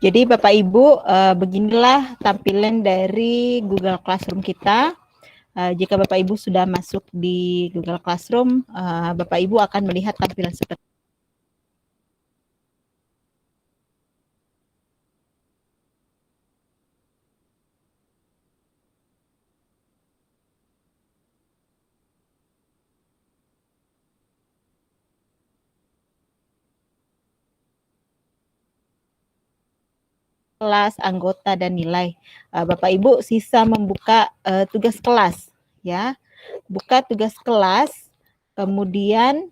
Jadi Bapak Ibu, beginilah tampilan dari Google Classroom kita. Jika Bapak Ibu sudah masuk di Google Classroom, Bapak Ibu akan melihat tampilan seperti kelas, anggota, dan nilai. Bapak Ibu sisa membuka tugas kelas, ya. Buka tugas kelas, kemudian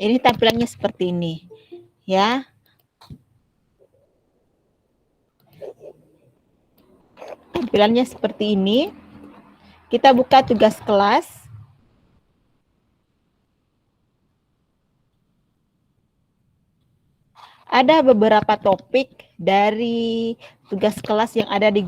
ini tampilannya seperti ini, ya. Tampilannya seperti ini. Kita buka tugas kelas. Ada beberapa topik dari tugas kelas yang ada di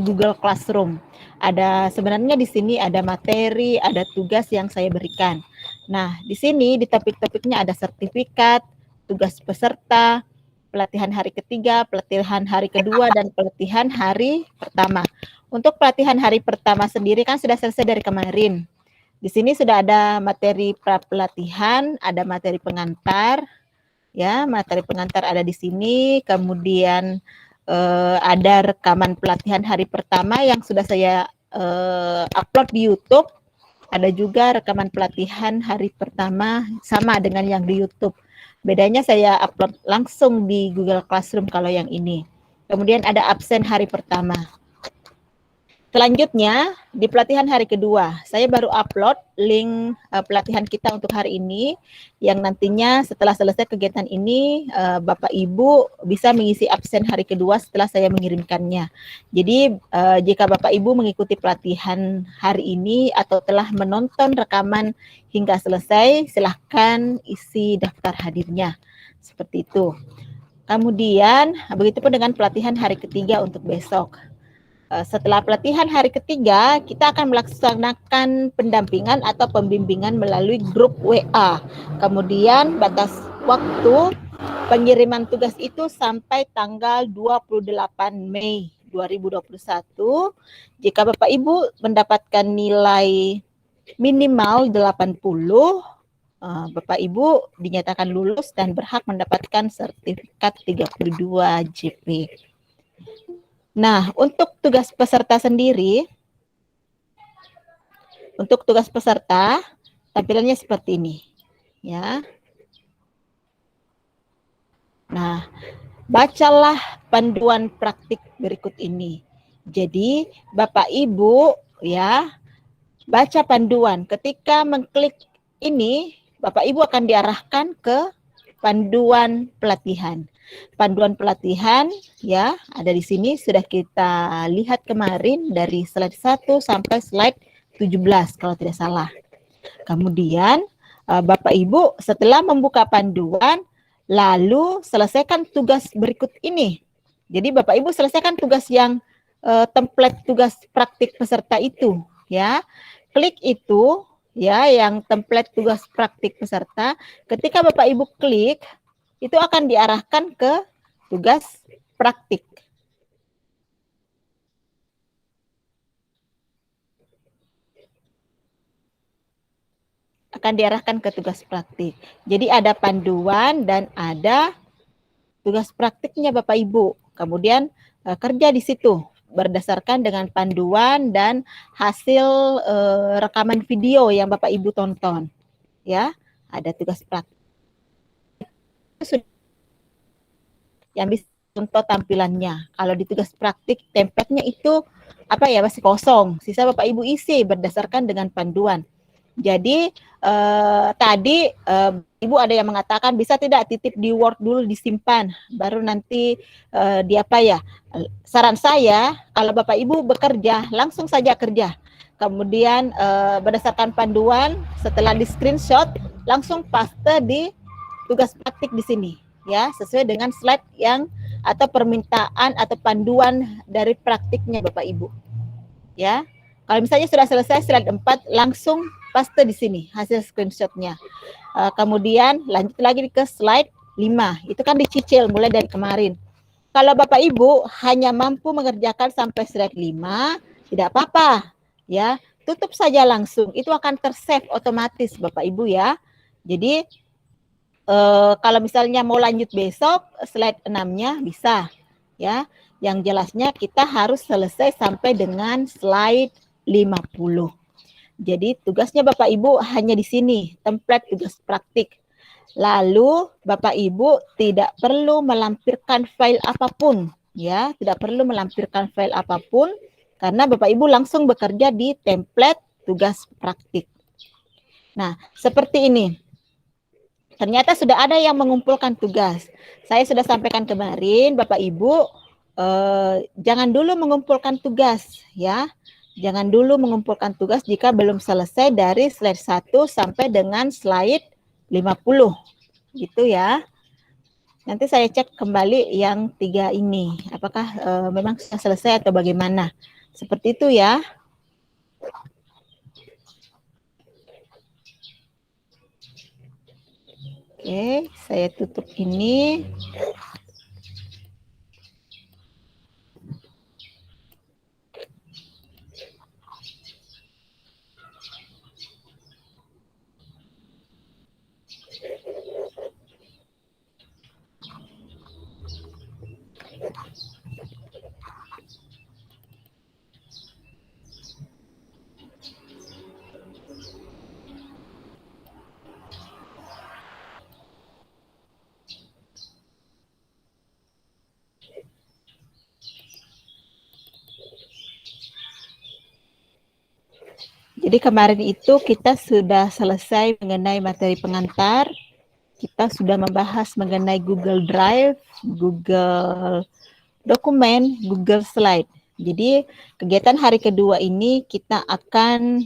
Google Classroom. Ada sebenarnya di sini ada materi, ada tugas yang saya berikan. Nah, di sini di topik-topiknya ada sertifikat, tugas peserta, pelatihan hari ketiga, pelatihan hari kedua, dan pelatihan hari pertama. Untuk pelatihan hari pertama sendiri kan sudah selesai dari kemarin. Di sini sudah ada materi pra pelatihan, ada materi pengantar, ya, materi pengantar ada di sini, kemudian ada rekaman pelatihan hari pertama yang sudah saya upload di YouTube. Ada juga rekaman pelatihan hari pertama sama dengan yang di YouTube. Bedanya saya upload langsung di Google Classroom kalau yang ini. Kemudian ada absen hari pertama. Selanjutnya, di pelatihan hari kedua, saya baru upload link pelatihan kita untuk hari ini, yang nantinya setelah selesai kegiatan ini, Bapak Ibu bisa mengisi absen hari kedua setelah saya mengirimkannya. Jadi, jika Bapak Ibu mengikuti pelatihan hari ini atau telah menonton rekaman hingga selesai, silahkan isi daftar hadirnya. Seperti itu. Kemudian, begitupun dengan pelatihan hari ketiga untuk besok. Setelah pelatihan hari ketiga, kita akan melaksanakan pendampingan atau pembimbingan melalui grup WA. Kemudian batas waktu pengiriman tugas itu sampai tanggal 28 Mei 2021. Jika Bapak Ibu mendapatkan nilai minimal 80, Bapak Ibu dinyatakan lulus dan berhak mendapatkan sertifikat 32 JP. Nah, untuk tugas peserta sendiri, untuk tugas peserta, tampilannya seperti ini, ya. Nah, bacalah panduan praktik berikut ini. Jadi, Bapak Ibu, ya, baca panduan. Ketika mengklik ini, Bapak Ibu akan diarahkan ke panduan pelatihan. Panduan pelatihan ya ada di sini sudah kita lihat kemarin dari slide 1 sampai slide 17 kalau tidak salah. Kemudian Bapak Ibu setelah membuka panduan lalu selesaikan tugas berikut ini. Jadi Bapak Ibu selesaikan tugas yang template tugas praktik peserta itu ya. Klik itu ya yang template tugas praktik peserta. Ketika Bapak Ibu klik itu akan diarahkan ke tugas praktik. Akan diarahkan ke tugas praktik. Jadi ada panduan dan ada tugas praktiknya Bapak Ibu. Kemudian kerja di situ berdasarkan dengan panduan dan hasil rekaman video yang Bapak Ibu tonton. Ya, ada tugas praktik. Yang bisa contoh tampilannya. Kalau di tugas praktik template-nya itu apa ya masih kosong. Sisa Bapak Ibu isi berdasarkan dengan panduan. Jadi tadi Ibu ada yang mengatakan bisa tidak titip di Word dulu disimpan, baru nanti di apa ya? Saran saya kalau Bapak Ibu bekerja langsung saja kerja. Kemudian berdasarkan panduan setelah di screenshot langsung paste di tugas praktik di sini ya sesuai dengan slide yang atau permintaan atau panduan dari praktiknya Bapak Ibu. Ya. Kalau misalnya sudah selesai slide 4 langsung paste di sini hasil screenshotnya. Kemudian lanjut lagi ke slide 5. Itu kan dicicil mulai dari kemarin. Kalau Bapak Ibu hanya mampu mengerjakan sampai slide 5, tidak apa-apa, ya. Tutup saja langsung, itu akan tersave otomatis Bapak Ibu ya. Jadi kalau misalnya mau lanjut besok, slide 6-nya bisa, ya. Yang jelasnya kita harus selesai sampai dengan slide 50. Jadi tugasnya Bapak Ibu hanya di sini, template tugas praktik. Lalu Bapak Ibu tidak perlu melampirkan file apapun, ya, tidak perlu melampirkan file apapun karena Bapak Ibu langsung bekerja di template tugas praktik. Nah, seperti ini. Ternyata sudah ada yang mengumpulkan tugas. Saya sudah sampaikan kemarin, Bapak Ibu, jangan dulu mengumpulkan tugas, ya. Jangan dulu mengumpulkan tugas jika belum selesai dari slide 1 sampai dengan slide 50. Gitu ya. Nanti saya cek kembali yang 3 ini. Apakah memang sudah selesai atau bagaimana. Seperti itu ya. Oke, saya tutup ini. Jadi kemarin itu kita sudah selesai mengenai materi pengantar, kita sudah membahas mengenai Google Drive, Google Dokumen, Google Slide. Jadi kegiatan hari kedua ini kita akan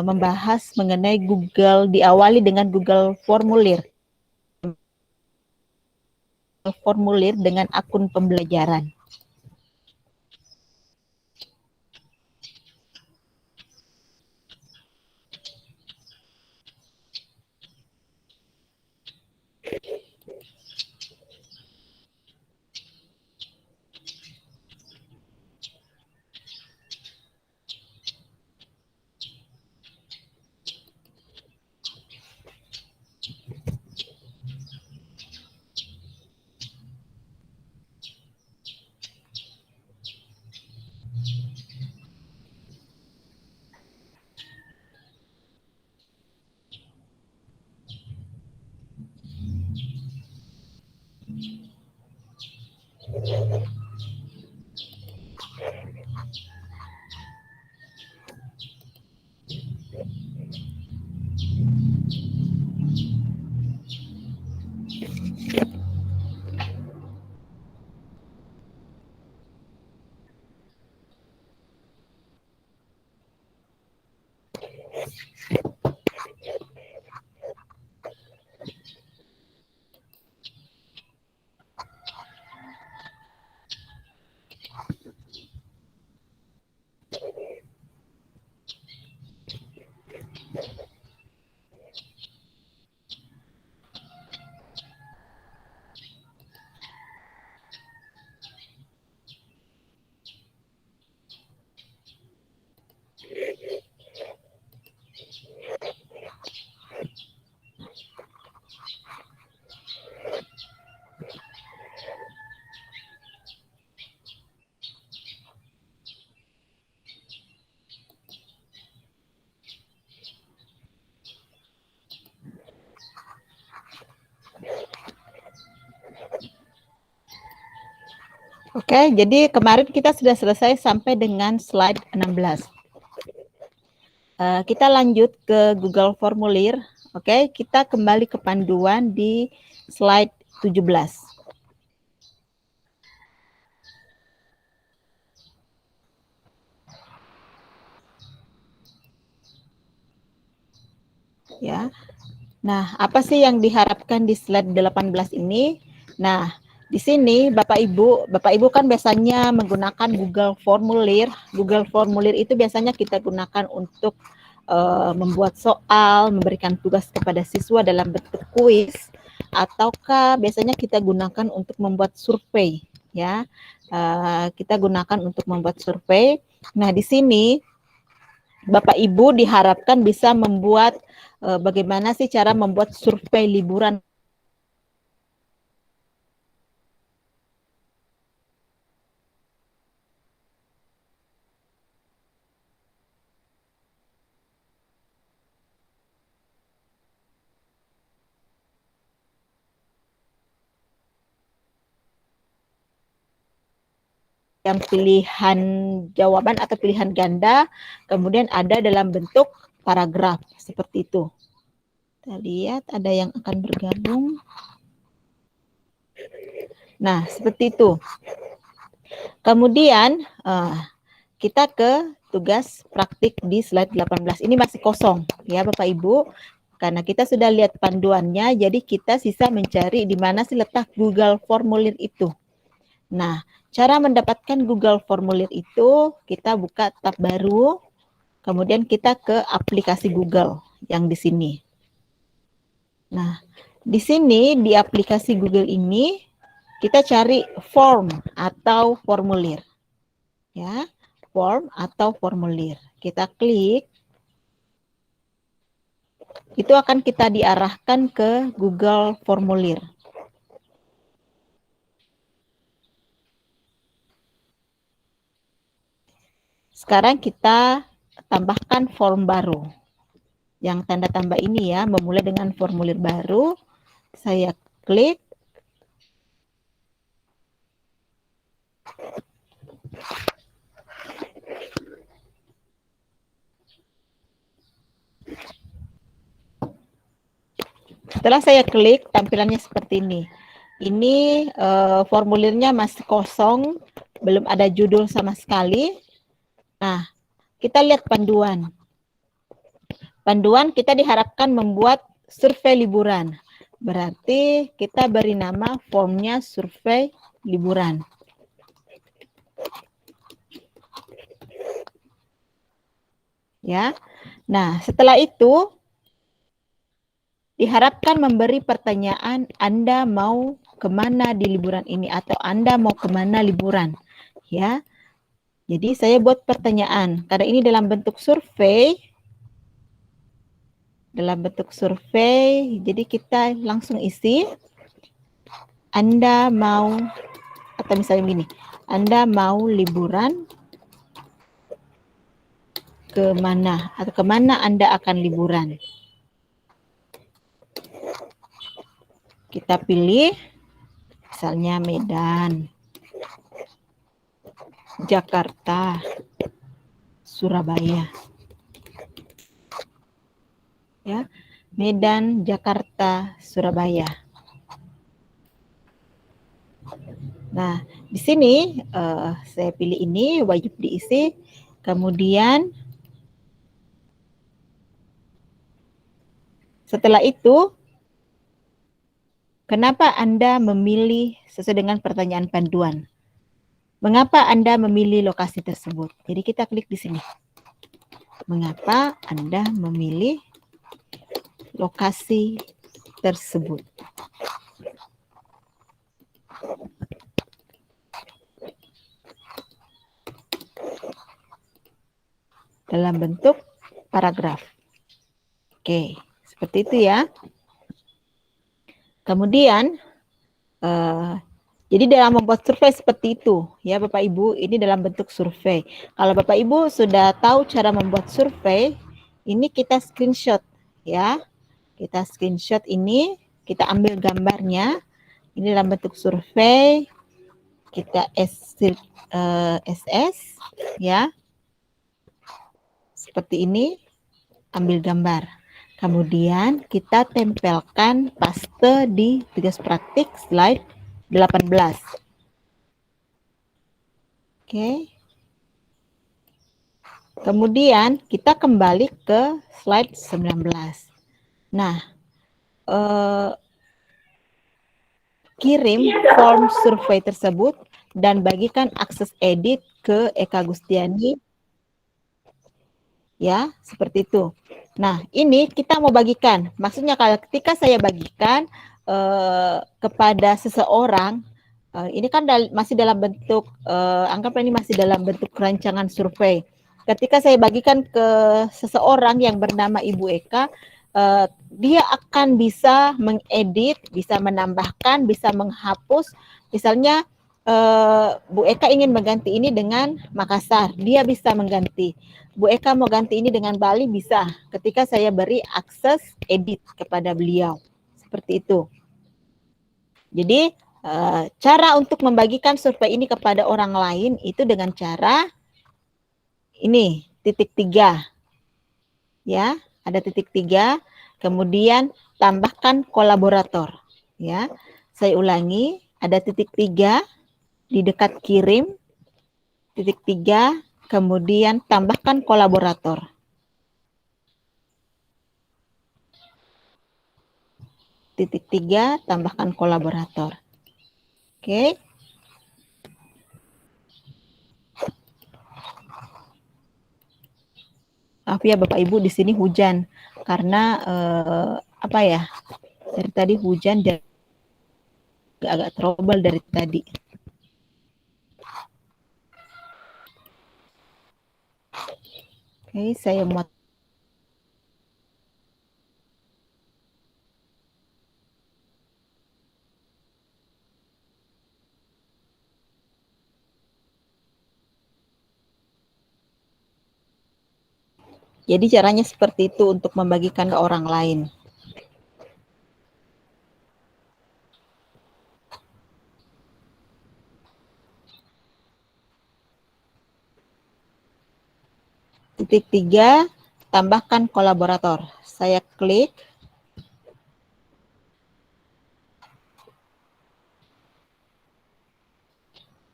membahas mengenai Google, diawali dengan Google Formulir. Formulir dengan akun pembelajaran. Oke, jadi kemarin kita sudah selesai sampai dengan slide 16. Kita lanjut ke Google Formulir. Oke, kita kembali ke panduan di slide 17. Ya. Nah, apa sih yang diharapkan di slide 18 ini? Nah, di sini Bapak Ibu kan biasanya menggunakan Google Formulir. Google Formulir itu biasanya kita gunakan untuk membuat soal, memberikan tugas kepada siswa dalam bentuk kuis, ataukah biasanya kita gunakan untuk membuat survei. ya. Kita gunakan untuk membuat survei. Nah, di sini Bapak Ibu diharapkan bisa membuat bagaimana sih cara membuat survei liburan yang pilihan jawaban atau pilihan ganda, kemudian ada dalam bentuk paragraf seperti itu. Kita lihat ada yang akan bergabung. Nah, seperti itu. Kemudian kita ke tugas praktik di slide 18. Ini masih kosong ya Bapak Ibu. Karena kita sudah lihat panduannya, jadi kita sisa mencari di mana sih letak Google Formulir itu. Nah, cara mendapatkan Google Formulir itu, kita buka tab baru, kemudian kita ke aplikasi Google yang di sini. Nah, di sini di aplikasi Google ini, kita cari form atau formulir. Ya, form atau formulir. Kita klik. Itu akan kita diarahkan ke Google Formulir. Sekarang kita tambahkan form baru. Yang tanda tambah ini ya, memulai dengan formulir baru. Saya klik. Setelah saya klik, tampilannya seperti ini. Ini formulirnya masih kosong, belum ada judul sama sekali. Nah, kita lihat panduan. Panduan kita diharapkan membuat survei liburan. Berarti kita beri nama formnya survei liburan. Ya. Nah, setelah itu diharapkan memberi pertanyaan Anda mau kemana di liburan ini atau Anda mau kemana liburan. Ya. Jadi saya buat pertanyaan. Karena ini dalam bentuk survei. Jadi kita langsung isi. Anda mau, atau misalnya gini, Anda mau liburan ke mana? Atau kemana Anda akan liburan? Kita pilih, misalnya Medan, Jakarta, Surabaya. Ya, Medan, Jakarta, Surabaya. Nah, di sini saya pilih ini wajib diisi. Kemudian setelah itu, kenapa Anda memilih sesuai dengan pertanyaan panduan? Mengapa Anda memilih lokasi tersebut? Jadi kita klik di sini. Mengapa Anda memilih lokasi tersebut? Dalam bentuk paragraf. Oke, seperti itu ya. Kemudian, jadi dalam membuat survei seperti itu, ya Bapak Ibu, ini dalam bentuk survei. Kalau Bapak Ibu sudah tahu cara membuat survei, ini kita screenshot, ya. Kita screenshot ini, kita ambil gambarnya, ini dalam bentuk survei, kita SS, ya. Seperti ini, ambil gambar. Kemudian kita tempelkan paste di tugas praktik slide 18. Oke. Kemudian kita kembali ke slide 19. Nah, kirim form survei tersebut dan bagikan akses edit ke Eka Gustiani. Ya, seperti itu. Nah, ini kita mau bagikan. Maksudnya kalau ketika saya bagikan kepada seseorang, Ini kan masih dalam bentuk, anggaplah ini masih dalam bentuk rancangan survei. Ketika saya bagikan ke seseorang yang bernama Ibu Eka, dia akan bisa mengedit, bisa menambahkan, bisa menghapus. Misalnya Bu Eka ingin mengganti ini dengan Makassar, dia bisa mengganti. Bu Eka mau ganti ini dengan Bali, bisa. Ketika saya beri akses edit kepada beliau, seperti itu. Jadi cara untuk membagikan survei ini kepada orang lain itu dengan cara ini, titik 3. Ya, ada titik 3. Kemudian tambahkan kolaborator. Ya, saya ulangi, ada titik 3 di dekat kirim, titik 3, kemudian tambahkan kolaborator. Titik 3, tambahkan kolaborator. Oke. Maaf ya Bapak Ibu, di sini hujan karena apa ya? Dari tadi hujan dan agak trouble dari tadi. Oke, saya mau jadi caranya seperti itu untuk membagikan ke orang lain. Titik 3, tambahkan kolaborator. Saya klik.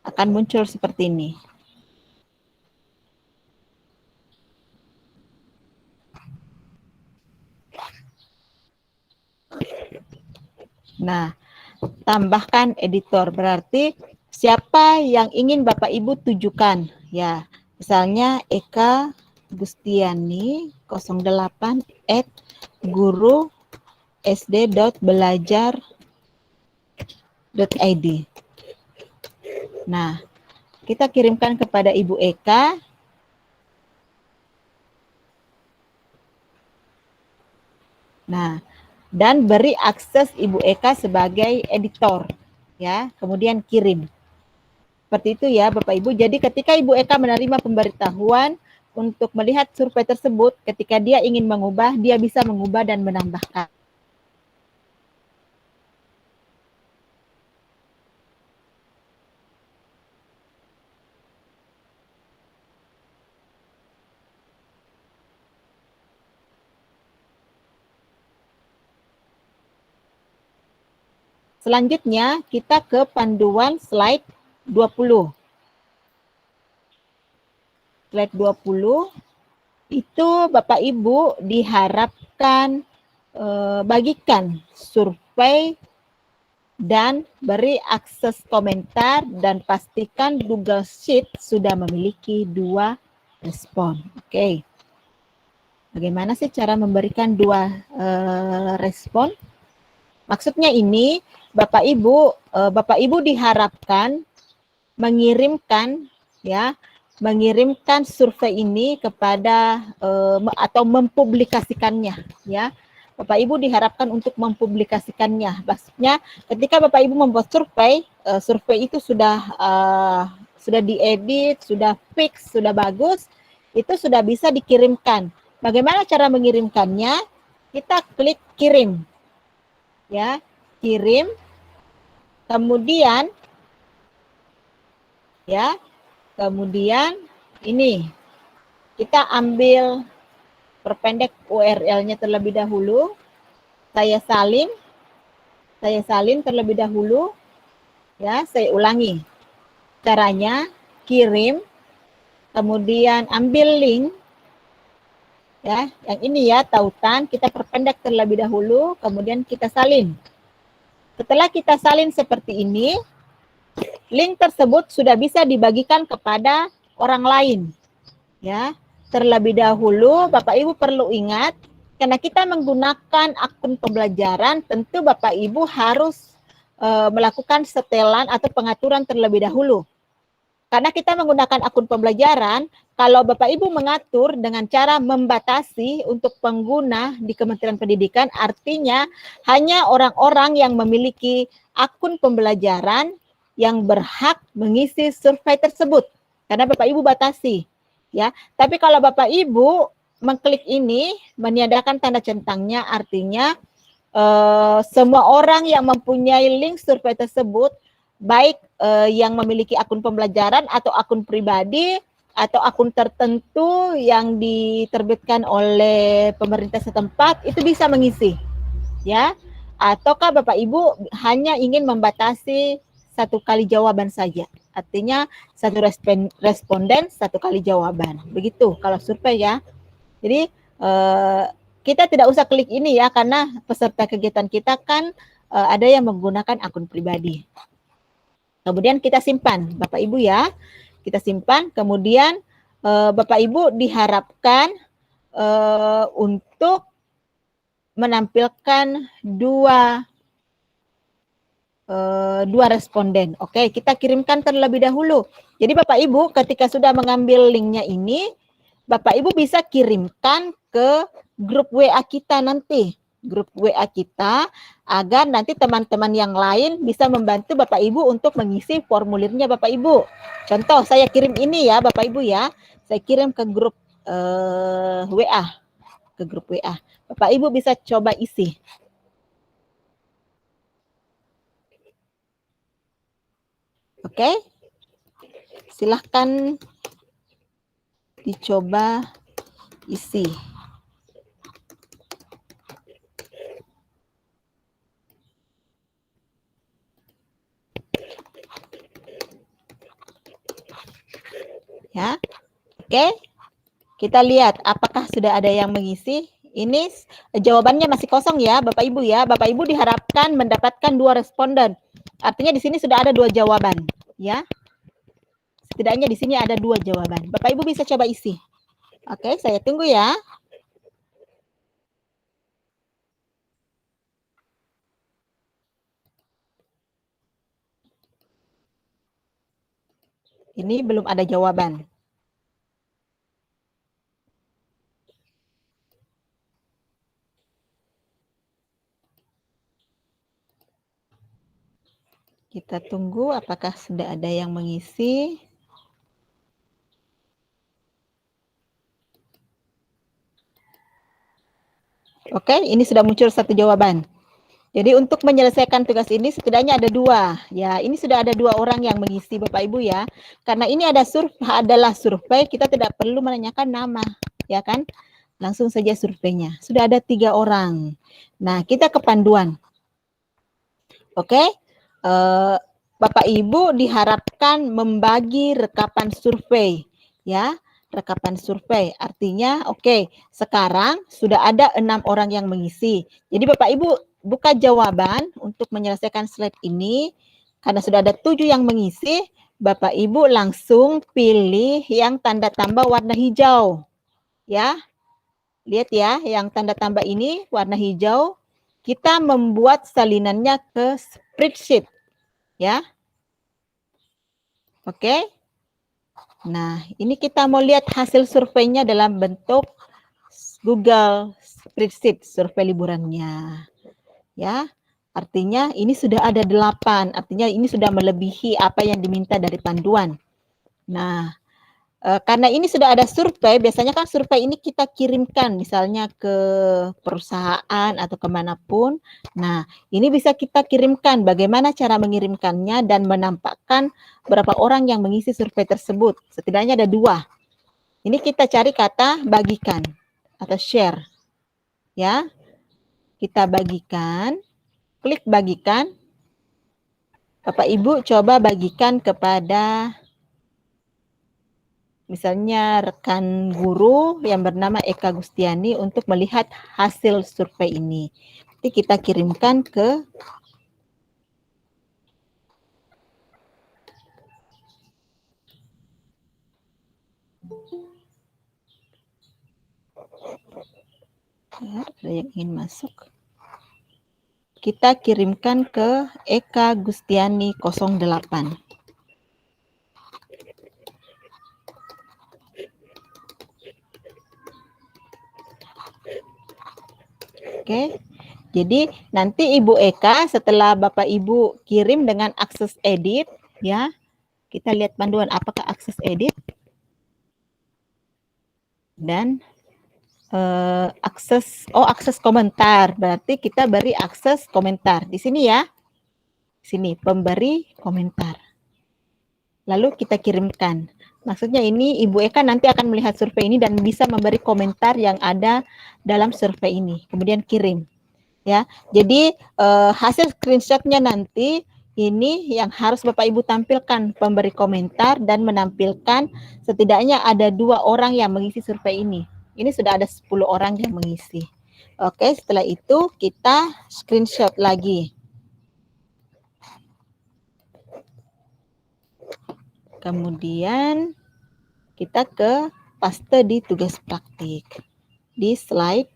Akan muncul seperti ini. Nah, tambahkan editor berarti siapa yang ingin Bapak Ibu tujukan. Ya, misalnya Eka Gustiani 08 @guru sd.belajar.id. Nah, kita kirimkan kepada Ibu Eka. Nah, dan beri akses Ibu Eka sebagai editor, ya. Kemudian kirim. Seperti itu ya, Bapak Ibu. Jadi ketika Ibu Eka menerima pemberitahuan untuk melihat survei tersebut, ketika dia ingin mengubah, dia bisa mengubah dan menambahkan. Selanjutnya kita ke panduan slide 20. Slide 20 itu Bapak Ibu diharapkan bagikan survei dan beri akses komentar dan pastikan Google Sheet sudah memiliki 2 respon. Oke. Bagaimana sih cara memberikan 2 respon? Maksudnya ini Bapak Ibu diharapkan mengirimkan survei ini kepada atau mempublikasikannya ya. Bapak Ibu diharapkan untuk mempublikasikannya. Maksudnya ketika Bapak Ibu membuat survei, survei itu sudah diedit, sudah fix, sudah bagus, itu sudah bisa dikirimkan. Bagaimana cara mengirimkannya? Kita klik kirim. Ya, kirim. Kemudian ini kita ambil perpendek URL-nya terlebih dahulu. Saya salin terlebih dahulu. Ya, saya ulangi. Caranya kirim, kemudian ambil link. Ya, yang ini ya, tautan, kita perpendek terlebih dahulu, kemudian kita salin. Setelah kita salin seperti ini, link tersebut sudah bisa dibagikan kepada orang lain. Ya, terlebih dahulu Bapak Ibu perlu ingat, karena kita menggunakan akun pembelajaran, tentu Bapak Ibu harus melakukan setelan atau pengaturan terlebih dahulu. Karena kita menggunakan akun pembelajaran, kalau Bapak Ibu mengatur dengan cara membatasi untuk pengguna di Kementerian Pendidikan, artinya hanya orang-orang yang memiliki akun pembelajaran yang berhak mengisi survei tersebut. Karena Bapak Ibu batasi, ya. Tapi kalau Bapak Ibu mengklik ini, meniadakan tanda centangnya, artinya semua orang yang mempunyai link survei tersebut, baik yang memiliki akun pembelajaran atau akun pribadi atau akun tertentu yang diterbitkan oleh pemerintah setempat, itu bisa mengisi, ya. Ataukah Bapak Ibu hanya ingin membatasi satu kali jawaban saja, artinya satu responden satu kali jawaban, begitu kalau survei, ya. Jadi kita tidak usah klik ini, ya, karena peserta kegiatan kita kan ada yang menggunakan akun pribadi. Kemudian kita simpan, Bapak Ibu, ya. Kita simpan, kemudian Bapak Ibu diharapkan untuk menampilkan dua responden. Oke, kita kirimkan terlebih dahulu. Jadi Bapak Ibu ketika sudah mengambil linknya ini, Bapak Ibu bisa kirimkan ke grup WA kita nanti. Grup WA kita, agar nanti teman-teman yang lain bisa membantu Bapak Ibu untuk mengisi formulirnya Bapak Ibu. Contoh, saya kirim ini, ya Bapak Ibu, ya. Saya kirim ke grup WA. Ke grup WA. Bapak Ibu bisa coba isi. Oke, silahkan dicoba isi. Ya, oke. Kita lihat apakah sudah ada yang mengisi. Ini jawabannya masih kosong, ya Bapak Ibu, ya. Bapak Ibu diharapkan mendapatkan 2 responden. Artinya di sini sudah ada 2 jawaban, ya. Setidaknya di sini ada 2 jawaban. Bapak Ibu bisa coba isi. Oke, saya tunggu, ya. Ini belum ada jawaban. Kita tunggu apakah sudah ada yang mengisi. Oke, ini sudah muncul 1 jawaban. Jadi untuk menyelesaikan tugas ini setidaknya ada 2. Ya, ini sudah ada 2 orang yang mengisi Bapak Ibu, ya. Karena ini adalah survei, kita tidak perlu menanyakan nama, ya kan? Langsung saja surveinya. Sudah ada 3 orang. Nah, kita ke panduan. Oke. Bapak Ibu diharapkan membagi rekapan survei, ya. Rekapan survei artinya oke, sekarang sudah ada 6 orang yang mengisi. Jadi Bapak Ibu buka jawaban untuk menyelesaikan slide ini. Karena sudah ada 7 yang mengisi, Bapak Ibu langsung pilih yang tanda tambah warna hijau, ya. Lihat, ya, yang tanda tambah ini warna hijau. Kita membuat salinannya ke spreadsheet, ya. Oke. Nah, ini kita mau lihat hasil surveinya dalam bentuk Google Spreadsheet, survei liburannya. Ya, artinya ini sudah ada 8, artinya ini sudah melebihi apa yang diminta dari panduan. Nah, karena ini sudah ada survei, biasanya kan survei ini kita kirimkan misalnya ke perusahaan atau kemanapun. Nah, ini bisa kita kirimkan. Bagaimana cara mengirimkannya dan menampakkan berapa orang yang mengisi survei tersebut. Setidaknya ada 2. Ini kita cari kata bagikan atau share. Ya, kita bagikan, klik bagikan. Bapak Ibu coba bagikan kepada misalnya rekan guru yang bernama Eka Gustiani untuk melihat hasil survei ini. Nanti kita kirimkan ke ya, ada yang ingin masuk. kita kirimkan ke Eka Gustiani 08. Oke, jadi nanti Ibu Eka setelah Bapak Ibu kirim dengan akses edit, ya, kita lihat panduan apakah akses edit dan akses komentar, berarti kita beri akses komentar di sini ya, sini pemberi komentar, lalu kita kirimkan. Maksudnya ini Ibu Eka nanti akan melihat survei ini dan bisa memberi komentar yang ada dalam survei ini, kemudian kirim. Ya, jadi hasil screenshotnya nanti ini yang harus Bapak Ibu tampilkan, pemberi komentar dan menampilkan setidaknya ada 2 orang yang mengisi survei ini. Ini sudah ada 10 orang yang mengisi. Oke, setelah itu kita screenshot lagi. Kemudian kita ke paste di tugas praktik. Di slide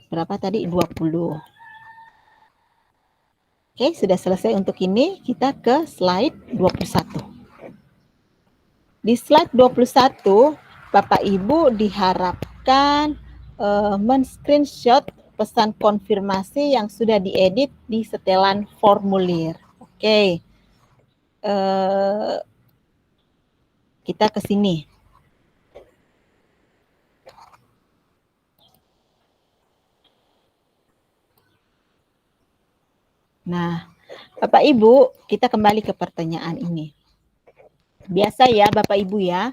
berapa tadi? 20. Oke, sudah selesai untuk ini. Kita ke slide 21. Di slide 21, Bapak Ibu diharapkan men-screenshot pesan konfirmasi yang sudah diedit di setelan formulir. Oke. Kita ke sini. Nah, Bapak Ibu, kita kembali ke pertanyaan ini. Biasa ya Bapak Ibu ya,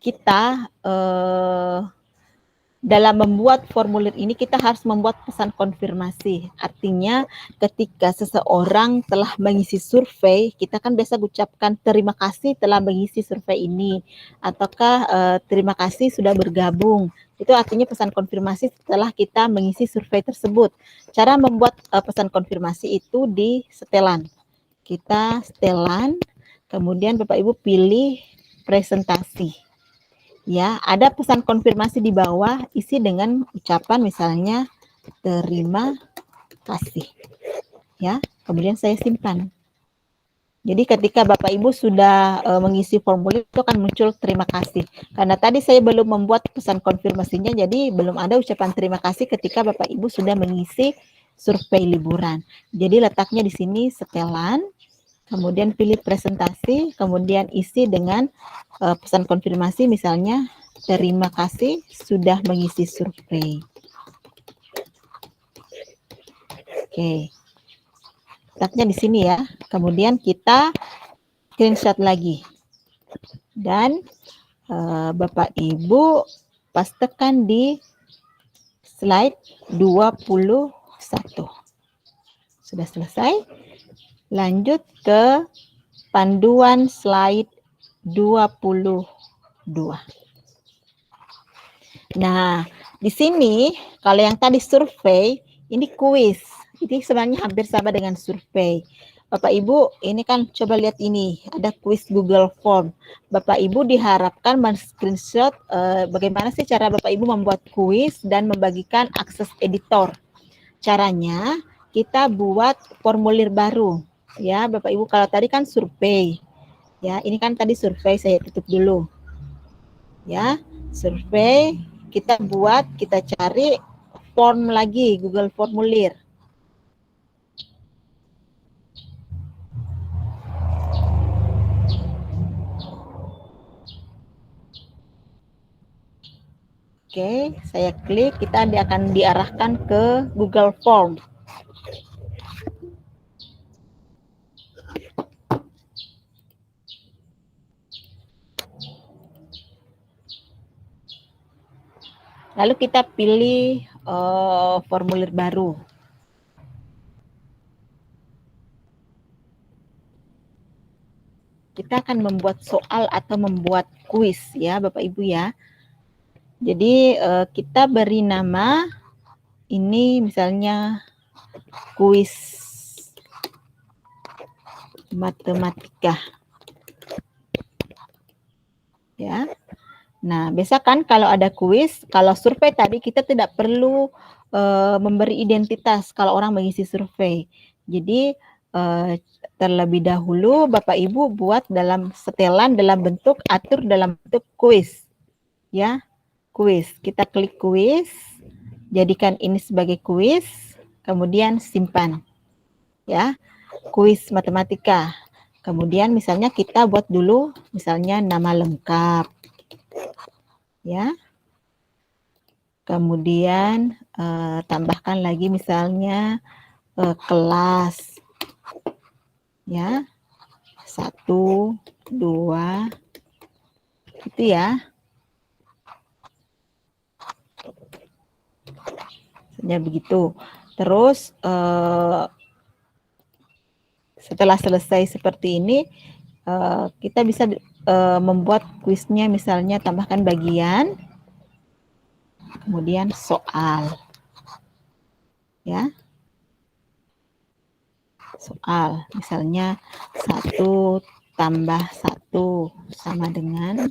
kita dalam membuat formulir ini kita harus membuat pesan konfirmasi. Artinya ketika seseorang telah mengisi survei, kita kan biasa ucapkan terima kasih telah mengisi survei ini, ataukah terima kasih sudah bergabung. Itu artinya pesan konfirmasi setelah kita mengisi survei tersebut. Cara membuat pesan konfirmasi itu di setelan. Kita setelan, kemudian Bapak Ibu pilih presentasi. Ya, ada pesan konfirmasi di bawah, isi dengan ucapan misalnya terima kasih. Ya, kemudian saya simpan. Jadi ketika Bapak Ibu sudah mengisi formulir itu akan muncul terima kasih. Karena tadi saya belum membuat pesan konfirmasinya, jadi belum ada ucapan terima kasih ketika Bapak Ibu sudah mengisi survei liburan. Jadi letaknya di sini setelan, kemudian pilih presentasi, kemudian isi dengan pesan konfirmasi misalnya terima kasih sudah mengisi survei. Oke, letaknya di sini ya. Kemudian kita screenshot lagi dan Bapak Ibu pastekan di slide 21. Sudah selesai. Lanjut ke panduan slide 22. Nah, di sini kalau yang tadi survei, ini kuis. Ini sebenarnya hampir sama dengan survei. Bapak Ibu, ini kan coba lihat ini, ada kuis Google Form. Bapak Ibu diharapkan men-screenshot bagaimana sih cara Bapak Ibu membuat kuis dan membagikan akses editor. Caranya kita buat formulir baru. Ya, Bapak Ibu, kalau tadi kan survei. Ya, ini kan tadi survei, saya tutup dulu. Ya, survei kita buat, kita cari form lagi, Google Formulir. Oke, saya klik, kita akan diarahkan ke Google Form. Lalu kita pilih formulir baru. Kita akan membuat soal atau membuat kuis ya Bapak Ibu ya. Jadi kita beri nama ini misalnya kuis matematika. Ya. Nah, biasa kan kalau ada kuis, kalau survei tadi kita tidak perlu memberi identitas kalau orang mengisi survei. Jadi terlebih dahulu Bapak Ibu buat dalam setelan dalam bentuk atur dalam bentuk kuis. Ya, kuis. Kita klik kuis, jadikan ini sebagai kuis, kemudian simpan. Ya, kuis matematika. Kemudian misalnya kita buat dulu misalnya nama lengkap. Ya. Kemudian tambahkan lagi misalnya kelas. Ya. 1, 2 gitu ya. Misalnya begitu. Terus setelah selesai seperti ini kita bisa membuat kuisnya, misalnya tambahkan bagian, kemudian soal. Ya. Soal, misalnya 1 tambah 1 sama dengan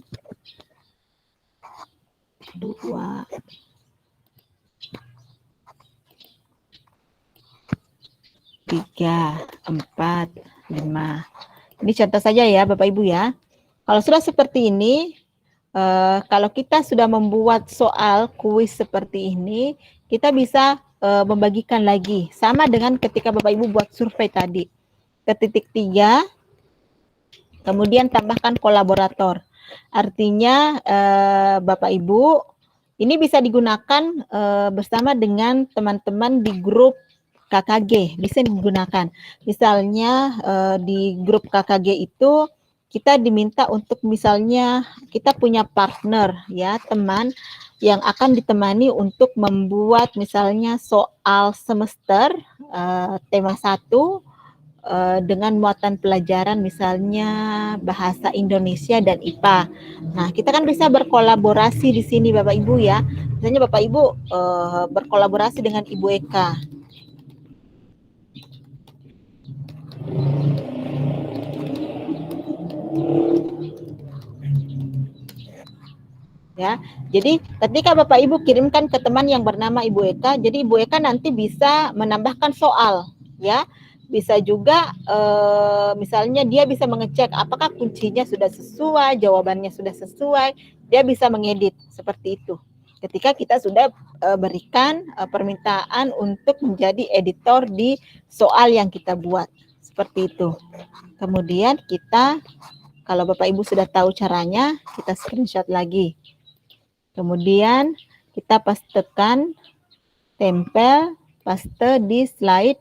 2. 3, 4, 5. Ini contoh saja ya Bapak Ibu ya. Kalau sudah seperti ini, kalau kita sudah membuat soal kuis seperti ini, kita bisa membagikan lagi. Sama dengan ketika Bapak Ibu buat survei tadi. Ke titik 3, kemudian tambahkan kolaborator. Artinya Bapak Ibu, ini bisa digunakan bersama dengan teman-teman di grup KKG, bisa digunakan. Misalnya di grup KKG itu kita diminta untuk misalnya kita punya partner ya, teman yang akan ditemani untuk membuat misalnya soal semester tema 1 dengan muatan pelajaran misalnya bahasa Indonesia dan IPA. Nah, kita kan bisa berkolaborasi di sini Bapak Ibu ya. Misalnya Bapak Ibu berkolaborasi dengan Ibu Eka. Ya, jadi ketika Bapak Ibu kirimkan ke teman yang bernama Ibu Eka, jadi Ibu Eka nanti bisa menambahkan soal, ya. Bisa juga misalnya dia bisa mengecek apakah kuncinya sudah sesuai, jawabannya sudah sesuai, dia bisa mengedit seperti itu. Ketika kita sudah berikan permintaan untuk menjadi editor di soal yang kita buat, seperti itu. Kemudian kita, kalau Bapak Ibu sudah tahu caranya, kita screenshot lagi. Kemudian kita pastekan, tempel, paste di slide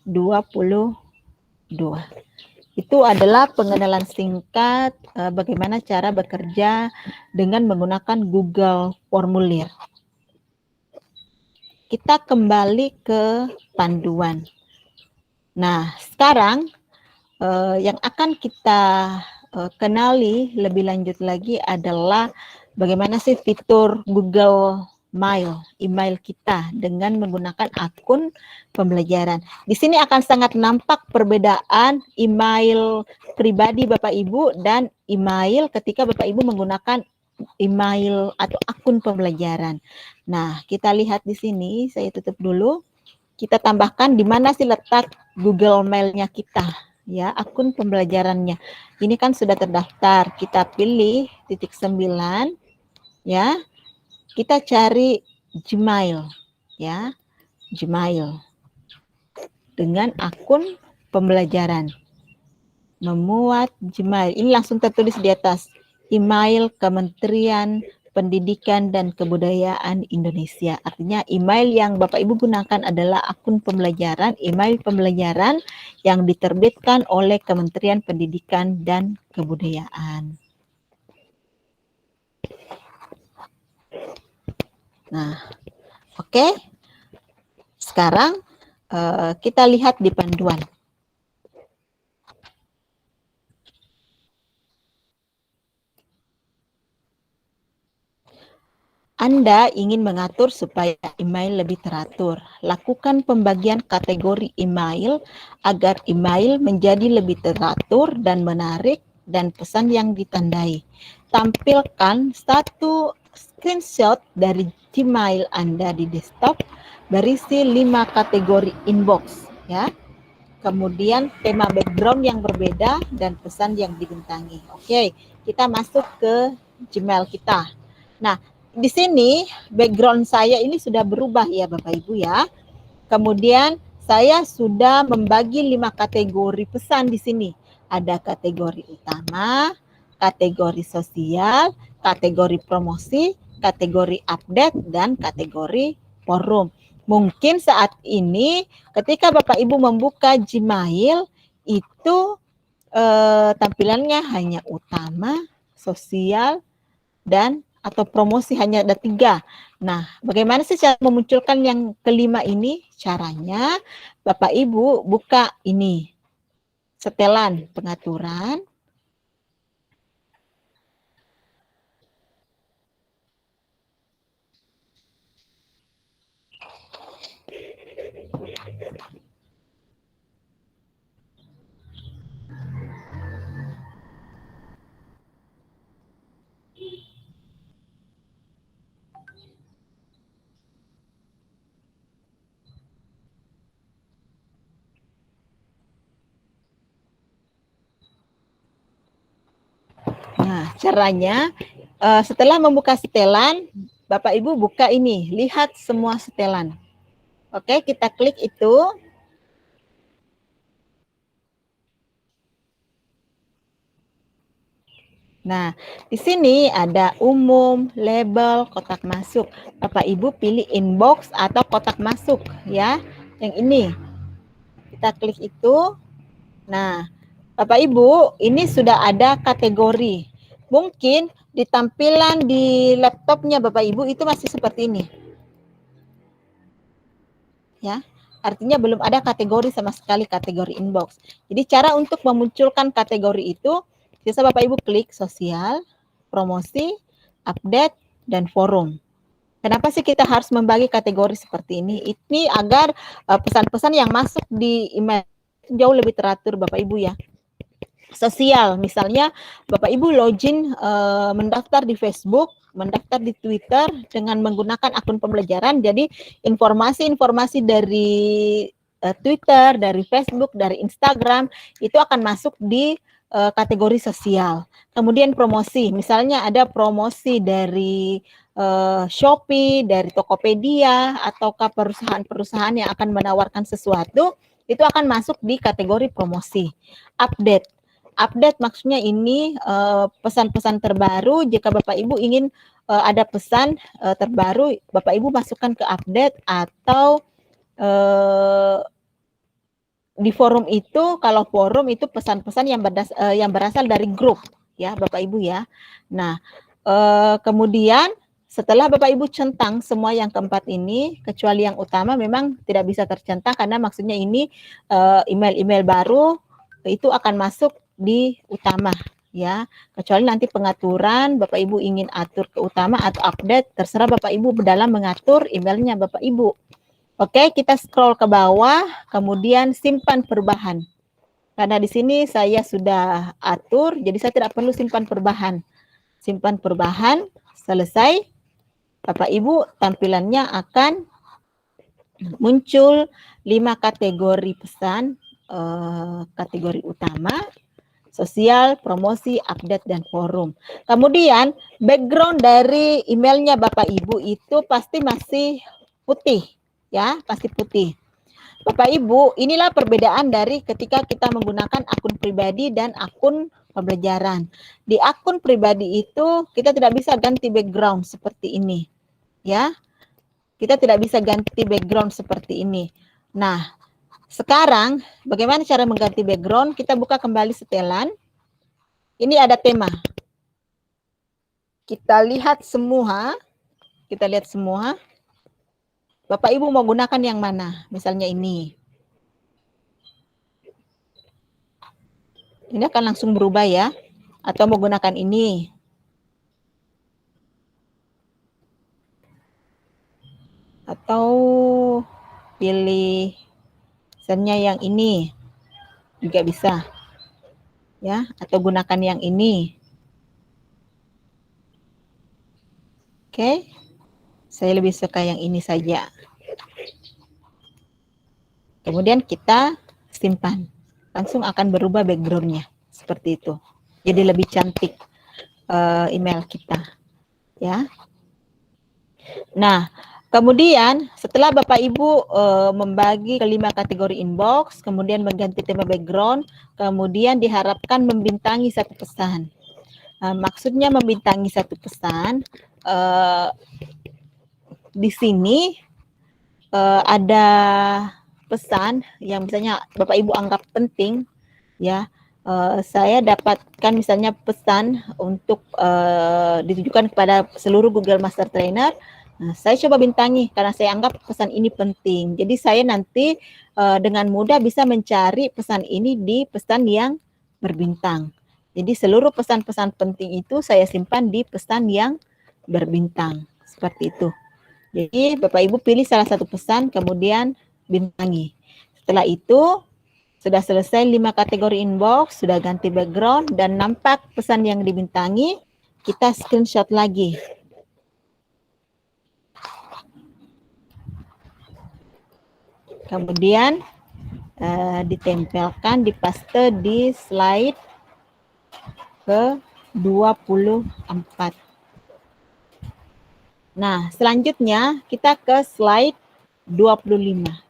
22. Itu adalah pengenalan singkat bagaimana cara bekerja dengan menggunakan Google Formulir. Kita kembali ke panduan. Nah, sekarang yang akan kita kenali lebih lanjut lagi adalah bagaimana sih fitur Google Mail, email kita dengan menggunakan akun pembelajaran. Di sini akan sangat nampak perbedaan email pribadi Bapak Ibu dan email ketika Bapak Ibu menggunakan email atau akun pembelajaran. Nah, kita lihat di sini, saya tutup dulu. Kita tambahkan di mana sih letak Google Mail-nya kita, ya, akun pembelajarannya. Ini kan sudah terdaftar. Kita pilih titik 9, ya. Kita cari Gmail, ya, Gmail dengan akun pembelajaran. Memuat Gmail, ini langsung tertulis di atas, email Kementerian Pendidikan dan Kebudayaan Indonesia. Artinya email yang Bapak Ibu gunakan adalah akun pembelajaran, email pembelajaran yang diterbitkan oleh Kementerian Pendidikan dan Kebudayaan. Nah, oke. Sekarang kita lihat di panduan. Anda ingin mengatur supaya email lebih teratur. Lakukan pembagian kategori email agar email menjadi lebih teratur dan menarik dan pesan yang ditandai. tampilkan satu screenshot dari Gmail Anda di desktop berisi 5 kategori inbox ya. Kemudian tema background yang berbeda dan pesan yang dibintangi. Oke, kita masuk ke Gmail kita. Nah, di sini background saya ini sudah berubah ya Bapak Ibu ya. Kemudian saya sudah membagi 5 kategori pesan di sini. Ada kategori utama, kategori sosial, kategori promosi, kategori update, dan kategori forum. Mungkin saat ini ketika Bapak Ibu membuka Gmail itu tampilannya hanya utama, sosial, dan atau promosi hanya ada 3. Nah, bagaimana sih cara memunculkan yang kelima ini? Caranya Bapak Ibu buka ini setelan pengaturan. Nah, caranya setelah membuka setelan, Bapak Ibu buka ini, lihat semua setelan. Oke, kita klik itu. Nah, di sini ada umum, label, kotak masuk. Bapak Ibu pilih inbox atau kotak masuk ya. Yang ini. Kita klik itu. Nah, Bapak Ibu, ini sudah ada kategori. Mungkin di tampilan di laptopnya Bapak Ibu itu masih seperti ini. Ya. Artinya belum ada kategori sama sekali, kategori inbox. Jadi cara untuk memunculkan kategori itu bisa Bapak Ibu klik sosial, promosi, update, dan forum. Kenapa sih kita harus membagi kategori seperti ini? Ini agar pesan-pesan yang masuk di email jauh lebih teratur Bapak Ibu ya. Sosial, misalnya Bapak Ibu login mendaftar di Facebook, mendaftar di Twitter dengan menggunakan akun pembelajaran, jadi informasi-informasi dari Twitter, dari Facebook, dari Instagram itu akan masuk di kategori sosial. Kemudian promosi, misalnya ada promosi dari Shopee, dari Tokopedia, ataukah perusahaan-perusahaan yang akan menawarkan sesuatu, itu akan masuk di kategori promosi. Update maksudnya ini pesan-pesan terbaru. Jika Bapak Ibu ingin ada pesan terbaru, Bapak Ibu masukkan ke update, atau di forum itu, kalau forum itu pesan-pesan yang berasal dari grup ya Bapak Ibu ya. Nah, kemudian setelah Bapak Ibu centang semua yang keempat ini, kecuali yang utama memang tidak bisa tercentang karena maksudnya ini email-email baru itu akan masuk di utama ya. Kecuali nanti pengaturan Bapak Ibu ingin atur ke utama atau update, terserah Bapak Ibu dalam mengatur emailnya Bapak Ibu. Oke, kita scroll ke bawah, kemudian simpan perubahan. Karena di sini saya sudah atur, jadi saya tidak perlu simpan perubahan. Simpan perubahan, selesai. Bapak Ibu, tampilannya akan muncul 5 kategori pesan, kategori utama, sosial, promosi, update, dan forum. Kemudian background dari emailnya Bapak Ibu itu pasti masih putih, ya, pasti putih. Bapak Ibu, inilah perbedaan dari ketika kita menggunakan akun pribadi dan akun pembelajaran. Di akun pribadi itu kita tidak bisa ganti background seperti ini, ya. Kita tidak bisa ganti background seperti ini. Nah, sekarang bagaimana cara mengganti background? Kita buka kembali setelan. Ini ada tema. Kita lihat semua. Bapak Ibu mau gunakan yang mana? Misalnya ini. Ini akan langsung berubah ya. Atau mau gunakan ini. Atau pilih misalnya yang ini. Juga bisa. Ya, atau gunakan yang ini. Oke, saya lebih suka yang ini saja. Kemudian kita simpan. Langsung akan berubah backgroundnya seperti itu. Jadi lebih cantik email kita, ya. Nah, kemudian setelah Bapak Ibu membagi ke 5 kategori inbox, kemudian mengganti tema background, kemudian diharapkan membintangi satu pesan. Maksudnya membintangi satu pesan, di sini ada pesan yang misalnya Bapak Ibu anggap penting, ya. Saya dapatkan misalnya pesan untuk ditujukan kepada seluruh Google Master Trainer. Nah, saya coba bintangi karena saya anggap pesan ini penting. Jadi saya nanti dengan mudah bisa mencari pesan ini di pesan yang berbintang. Jadi seluruh pesan-pesan penting itu saya simpan di pesan yang berbintang. Seperti itu. Jadi Bapak Ibu pilih salah satu pesan kemudian bintangi. Setelah itu sudah selesai 5 kategori inbox, sudah ganti background dan nampak pesan yang dibintangi, kita screenshot lagi. Kemudian ditempelkan, dipaste di slide ke 24. Nah, selanjutnya kita ke slide 25.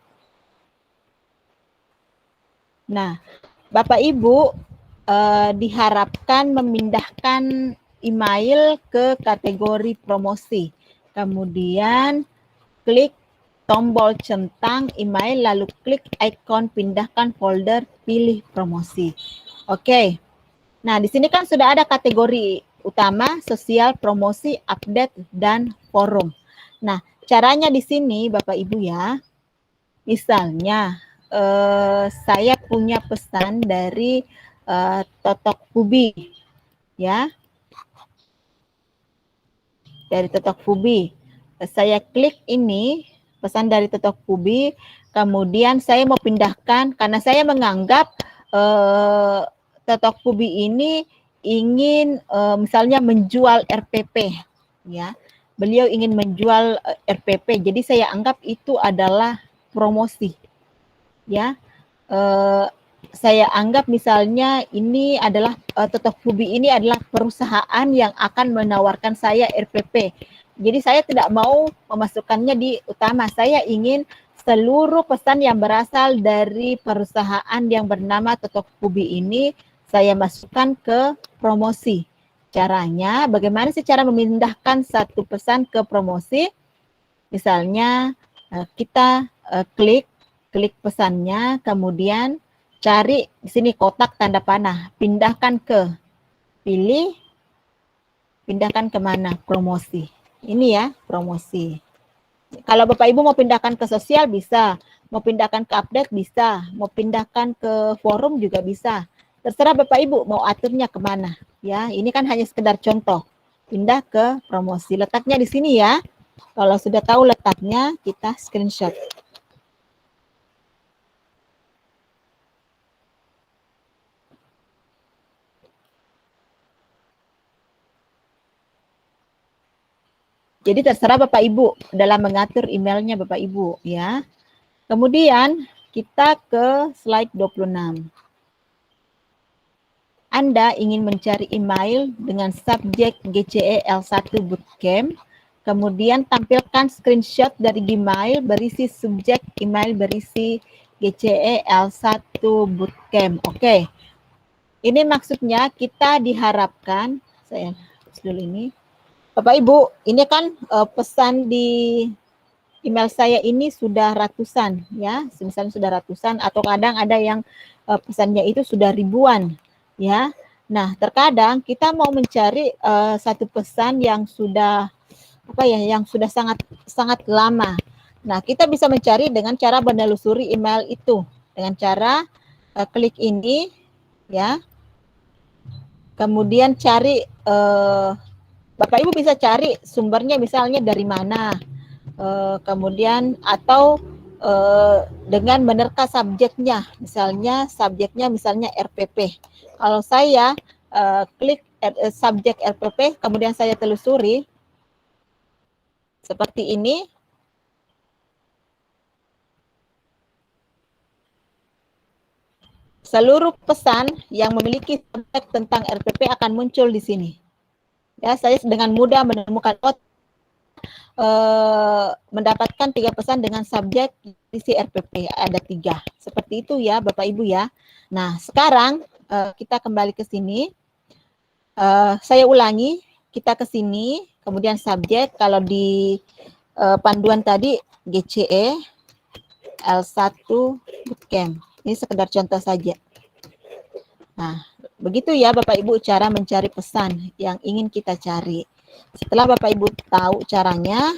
Nah, Bapak Ibu diharapkan memindahkan email ke kategori promosi. Kemudian klik tombol centang email, lalu klik ikon pindahkan folder, pilih promosi. Oke. Nah, di sini kan sudah ada kategori utama, sosial, promosi, update, dan forum. Nah, caranya di sini Bapak Ibu ya, misalnya saya punya pesan dari Totok Pubi, ya. Dari Totok Pubi. Saya klik ini, pesan dari Totok Pubi, kemudian saya mau pindahkan, karena saya menganggap Totok Pubi ini ingin misalnya menjual RPP, ya. Beliau ingin menjual RPP, jadi saya anggap itu adalah promosi, ya. Saya anggap misalnya ini adalah Totok Pubi ini adalah perusahaan yang akan menawarkan saya RPP. Jadi saya tidak mau memasukkannya di utama. Saya ingin seluruh pesan yang berasal dari perusahaan yang bernama Totok Pubi ini saya masukkan ke promosi. Caranya, bagaimana sih cara memindahkan satu pesan ke promosi? Misalnya kita klik pesannya, kemudian cari di sini kotak tanda panah, pindahkan ke, pilih, pindahkan kemana, promosi. Ini ya, promosi. Kalau Bapak Ibu mau pindahkan ke sosial bisa, mau pindahkan ke update bisa, mau pindahkan ke forum juga bisa. Terserah Bapak Ibu mau aturnya kemana. Ya, ini kan hanya sekedar contoh. Pindah ke promosi. Letaknya di sini ya. Kalau sudah tahu letaknya, kita screenshot. Jadi terserah Bapak Ibu dalam mengatur emailnya Bapak Ibu ya. Kemudian kita ke slide 26. Anda ingin mencari email dengan subjek GCE L1 Bootcamp, kemudian tampilkan screenshot dari Gmail berisi subjek email berisi GCE L1 Bootcamp. Oke. Ini maksudnya kita diharapkan, saya hapus dulu ini. Bapak Ibu, ini kan pesan di email saya ini sudah ratusan ya, misalnya sudah ratusan atau kadang ada yang pesannya itu sudah ribuan ya. Nah, terkadang kita mau mencari satu pesan yang sudah yang sudah sangat lama. Nah, kita bisa mencari dengan cara menelusuri email itu dengan cara klik ini ya. Kemudian cari Bapak Ibu bisa cari sumbernya misalnya dari mana, kemudian atau dengan menerka subjeknya, misalnya RPP. Kalau saya klik subjek RPP, kemudian saya telusuri, Seperti ini. Seluruh pesan yang memiliki subjek tentang RPP akan muncul di sini. Ya, saya dengan mudah menemukan mendapatkan 3 pesan dengan subjek isi RPP, ada 3. Seperti itu ya Bapak Ibu ya. Nah, sekarang kita kembali ke sini. Saya ulangi, kita ke sini, kemudian subjek, kalau di panduan tadi GCE L1 Bootcamp. Ini sekedar contoh saja. Nah, begitu ya Bapak Ibu cara mencari pesan yang ingin kita cari. Setelah Bapak Ibu tahu caranya,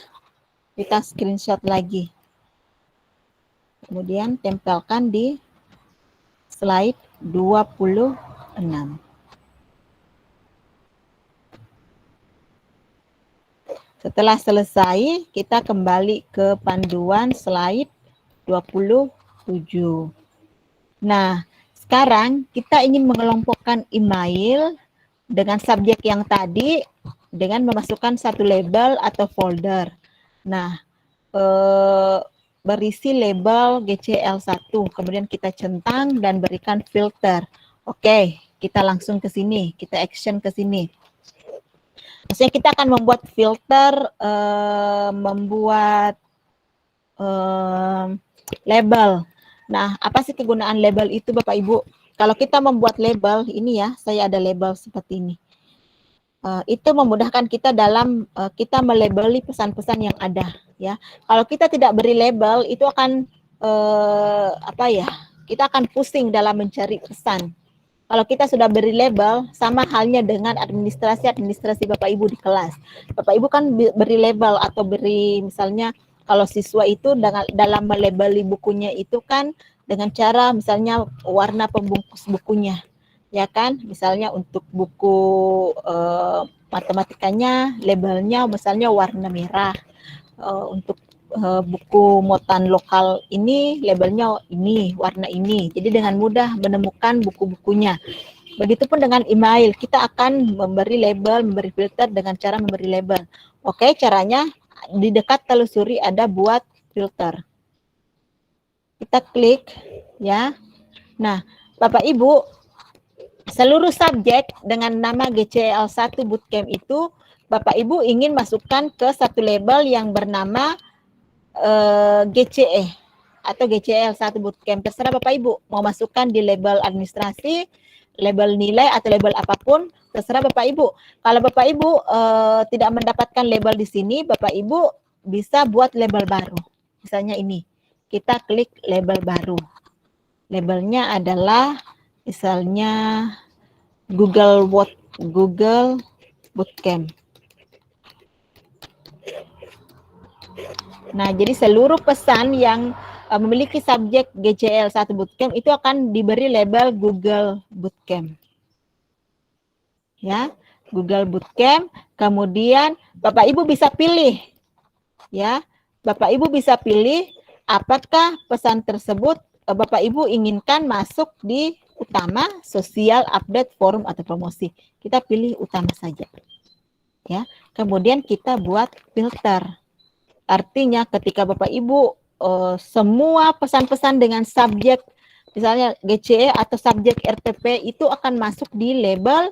kita screenshot lagi. Kemudian tempelkan di slide 26. Setelah selesai, kita kembali ke panduan slide 27. Nah, sekarang kita ingin mengelompokkan email dengan subjek yang tadi dengan memasukkan satu label atau folder. Nah, berisi label GCL1, kemudian kita centang dan berikan filter. Oke, kita langsung ke sini, kita action ke sini. Maksudnya kita akan membuat filter, membuat label. Nah, apa sih kegunaan label itu Bapak Ibu? Kalau kita membuat label, ini ya, saya ada label seperti ini. Itu memudahkan kita dalam kita melabeli pesan-pesan yang ada. Ya, kalau kita tidak beri label, itu akan apa ya? Kita akan pusing dalam mencari pesan. Kalau kita sudah beri label, sama halnya dengan administrasi Bapak Ibu di kelas. Bapak Ibu kan beri label atau beri misalnya kalau siswa itu dalam melabeli bukunya itu kan dengan cara misalnya warna pembungkus bukunya. Ya kan, misalnya untuk buku matematikanya labelnya misalnya warna merah. Untuk buku muatan lokal ini labelnya ini, warna ini. Jadi dengan mudah menemukan buku-bukunya. Begitupun dengan email, kita akan memberi label, memberi filter dengan cara memberi label. Oke, caranya di dekat telusuri ada buat filter. Kita klik ya. Nah, Bapak Ibu, seluruh subjek dengan nama GCL1 Bootcamp itu Bapak Ibu ingin masukkan ke satu label yang bernama GCE atau GCL1 Bootcamp. Terserah Bapak Ibu mau masukkan di label administrasi, label nilai atau label apapun, terserah Bapak Ibu. Kalau Bapak Ibu tidak mendapatkan label di sini, Bapak Ibu bisa buat label baru. Misalnya ini, kita klik label baru. Labelnya adalah misalnya Google Bootcamp. Nah, jadi seluruh pesan yang memiliki subjek GCL1 Bootcamp itu akan diberi label Google Bootcamp. Ya, Google Bootcamp. Kemudian Bapak Ibu bisa pilih. Ya, Bapak Ibu bisa pilih apakah pesan tersebut Bapak Ibu inginkan masuk di utama, sosial, update, forum atau promosi. Kita pilih utama saja. Ya, kemudian kita buat filter. Artinya ketika Bapak Ibu semua pesan-pesan dengan subjek misalnya GCE atau subjek RPP itu akan masuk di label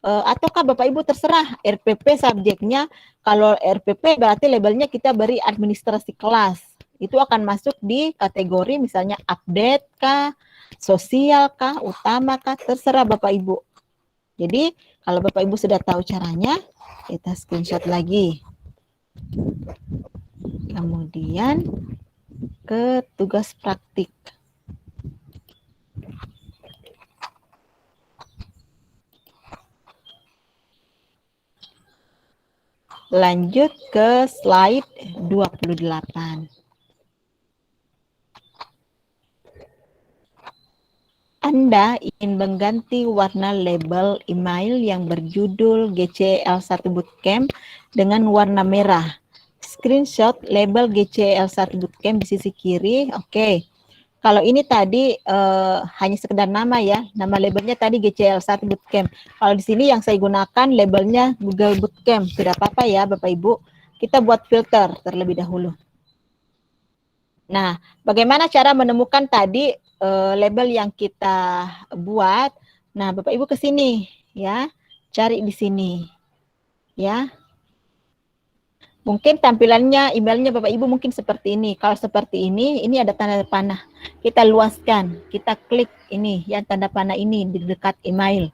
ataukah Bapak Ibu terserah RPP subjeknya, kalau RPP berarti labelnya kita beri administrasi kelas. Itu akan masuk di kategori misalnya update kah, sosial kah, utama kah, terserah Bapak Ibu. Jadi kalau Bapak Ibu sudah tahu caranya, kita screenshot lagi. Kemudian ke tugas praktik. Lanjut ke slide 28. Anda ingin mengganti warna label email yang berjudul GCL1 Bootcamp dengan warna merah. Screenshot label GCL1 Bootcamp di sisi kiri. Oke. Kalau ini tadi hanya sekedar nama ya. Nama labelnya tadi GCL1 Bootcamp. Kalau di sini yang saya gunakan labelnya Google Bootcamp. Tidak apa-apa ya Bapak Ibu. kita buat filter terlebih dahulu. Nah, bagaimana cara menemukan tadi label yang kita buat? Nah, Bapak Ibu ke sini ya, cari di sini ya. Mungkin tampilannya emailnya Bapak Ibu mungkin seperti ini. Kalau seperti ini ada tanda panah. Kita luaskan, kita klik ini yang tanda panah ini di dekat email.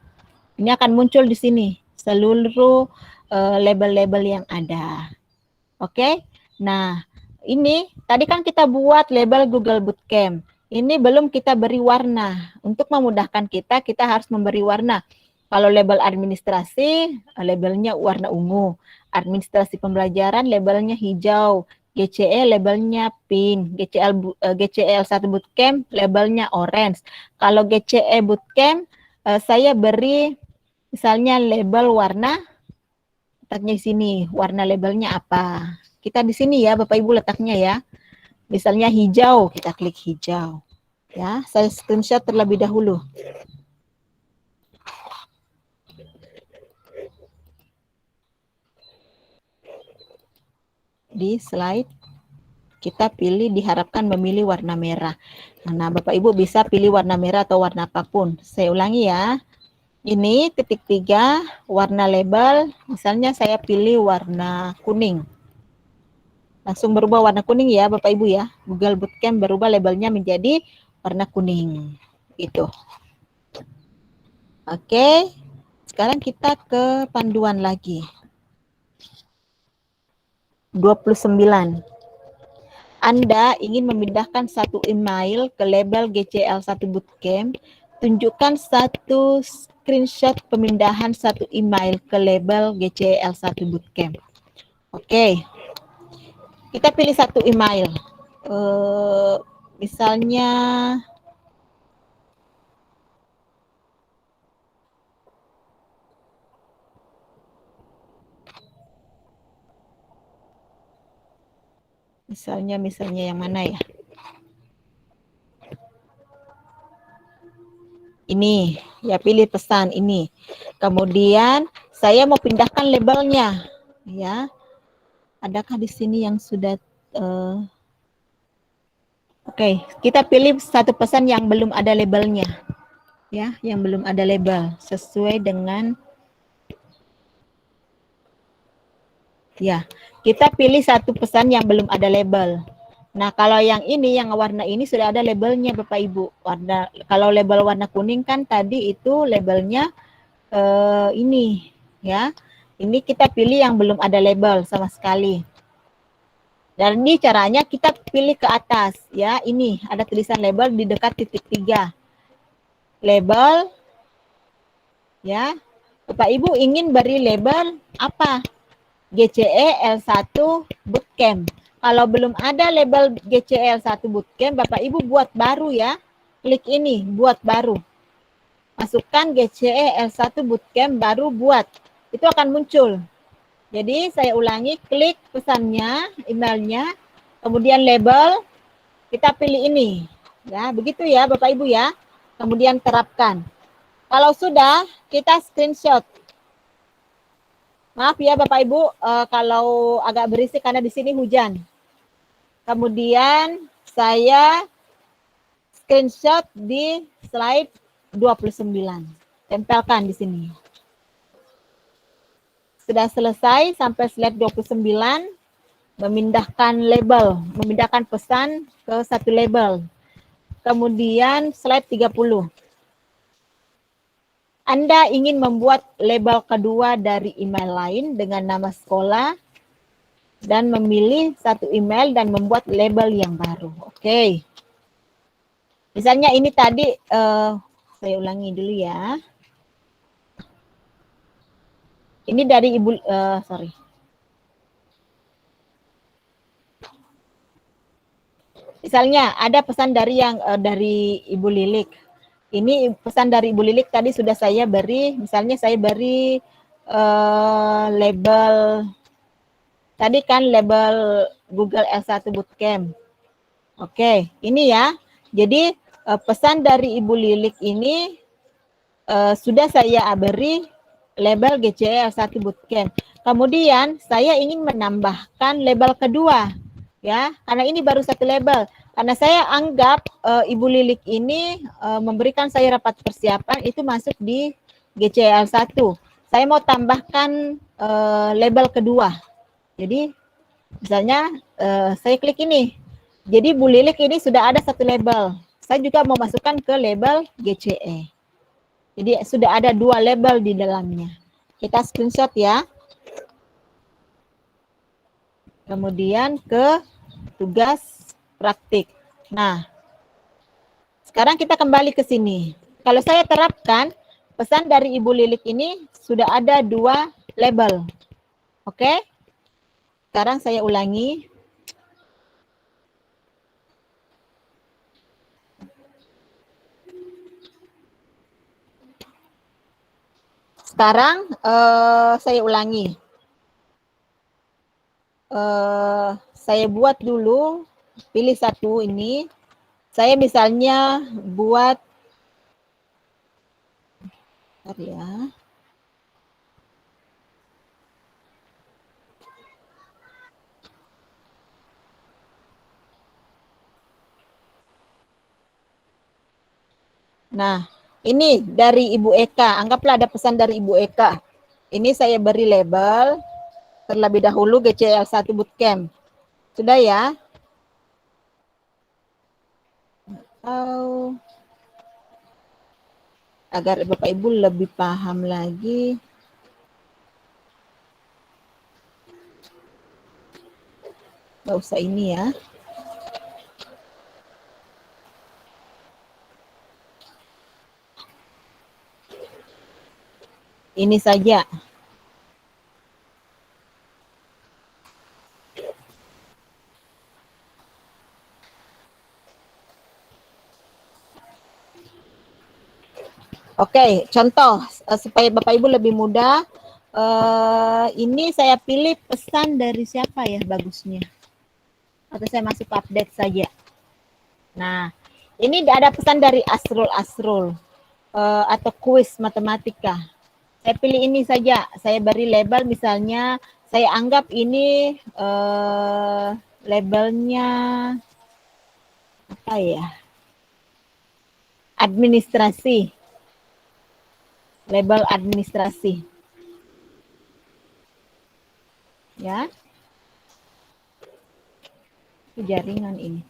Ini akan muncul di sini seluruh label-label yang ada. Oke. Nah, ini tadi kan kita buat label Google Bootcamp. Ini belum kita beri warna. Untuk memudahkan kita harus memberi warna. Kalau label administrasi, labelnya warna ungu. Administrasi pembelajaran, labelnya hijau. GCE labelnya pink. GCL 1 Bootcamp, labelnya orange. Kalau GCE Bootcamp, saya beri misalnya label warna, letaknya di sini. Warna labelnya apa? Kita di sini ya, Bapak Ibu letaknya ya. Misalnya hijau, kita klik hijau. Ya, saya screenshot terlebih dahulu. Di slide kita pilih diharapkan memilih warna merah. Nah, Bapak Ibu bisa pilih warna merah atau warna apapun. Saya ulangi ya. Ini titik 3 warna label, misalnya saya pilih warna kuning. Langsung berubah warna kuning ya Bapak Ibu ya. Google Bootcamp berubah labelnya menjadi warna kuning. Gitu. Oke. Sekarang kita ke panduan lagi. 29. Anda ingin memindahkan satu email ke label GCL 1 Bootcamp, tunjukkan satu screenshot pemindahan satu email ke label GCL 1 Bootcamp. Oke. Kita pilih satu email. Misalnya yang mana ya? Ini, ya pilih pesan ini. Kemudian saya mau pindahkan labelnya, ya. Adakah di sini yang sudah? Oke, kita pilih satu pesan yang belum ada labelnya, ya, yang belum ada label sesuai dengan. Ya, kita pilih satu pesan yang belum ada label. Nah, kalau yang ini, yang warna ini sudah ada labelnya Bapak Ibu. Kalau label warna kuning kan tadi itu labelnya ini, ya. Ini kita pilih yang belum ada label sama sekali. Dan ini caranya kita pilih ke atas, ya. Ini ada tulisan label di dekat titik 3. Label, ya. Bapak Ibu ingin beri label apa? GCE L1 Bootcamp. Kalau belum ada label GCE L1 Bootcamp, Bapak Ibu buat baru ya. Klik ini, buat baru. Masukkan GCE L1 Bootcamp, baru buat. Itu akan muncul. Jadi saya ulangi, klik pesannya, emailnya, kemudian label, kita pilih ini. Ya, begitu ya Bapak Ibu ya. Kemudian terapkan. Kalau sudah, kita screenshot. Maaf ya Bapak Ibu, kalau agak berisik karena di sini hujan. Kemudian saya screenshot di slide 29. Tempelkan di sini. Sudah selesai sampai slide 29, memindahkan label, memindahkan pesan ke satu label. Kemudian slide 30. Anda ingin membuat label kedua dari email lain dengan nama sekolah dan memilih satu email dan membuat label yang baru. Oke. Misalnya ini tadi, saya ulangi dulu ya. Ini dari Ibu, Misalnya ada pesan dari dari Ibu Lilik. Ini pesan dari Ibu Lilik tadi sudah saya beri, misalnya saya beri label, tadi kan label Google L1 Bootcamp. Oke, ini ya. Jadi pesan dari Ibu Lilik ini sudah saya beri label GCE L1 Bootcamp. Kemudian saya ingin menambahkan label kedua, ya, karena ini baru satu label. Karena saya anggap Ibu Lilik ini memberikan saya rapat persiapan itu masuk di GCL 1. Saya mau tambahkan label kedua. Jadi misalnya saya klik ini. Jadi Bu Lilik ini sudah ada satu label. Saya juga mau masukkan ke label GCE. Jadi sudah ada dua label di dalamnya. Kita screenshot ya. Kemudian ke tugas praktik. Nah, sekarang kita kembali ke sini. Kalau saya terapkan, pesan dari Ibu Lilik ini sudah ada dua label. Oke? Sekarang saya ulangi. Sekarang saya ulangi. Saya buat dulu, pilih satu ini. Saya misalnya buat, bentar ya. Nah, ini dari Ibu Eka. Anggaplah ada pesan dari Ibu Eka. Ini saya beri label terlebih dahulu GCL 1 Bootcamp. Sudah ya? Agar Bapak Ibu lebih paham lagi. Nggak usah ini ya. Ini saja. Oke, contoh supaya Bapak Ibu lebih mudah. Ini saya pilih pesan dari siapa ya bagusnya? Atau saya masuk update saja. Nah, ini ada pesan dari Asrul atau kuis matematika. Saya pilih ini saja. Saya beri label misalnya. Saya anggap ini labelnya apa ya? Administrasi. Label administrasi. Ya. Jaringan ini.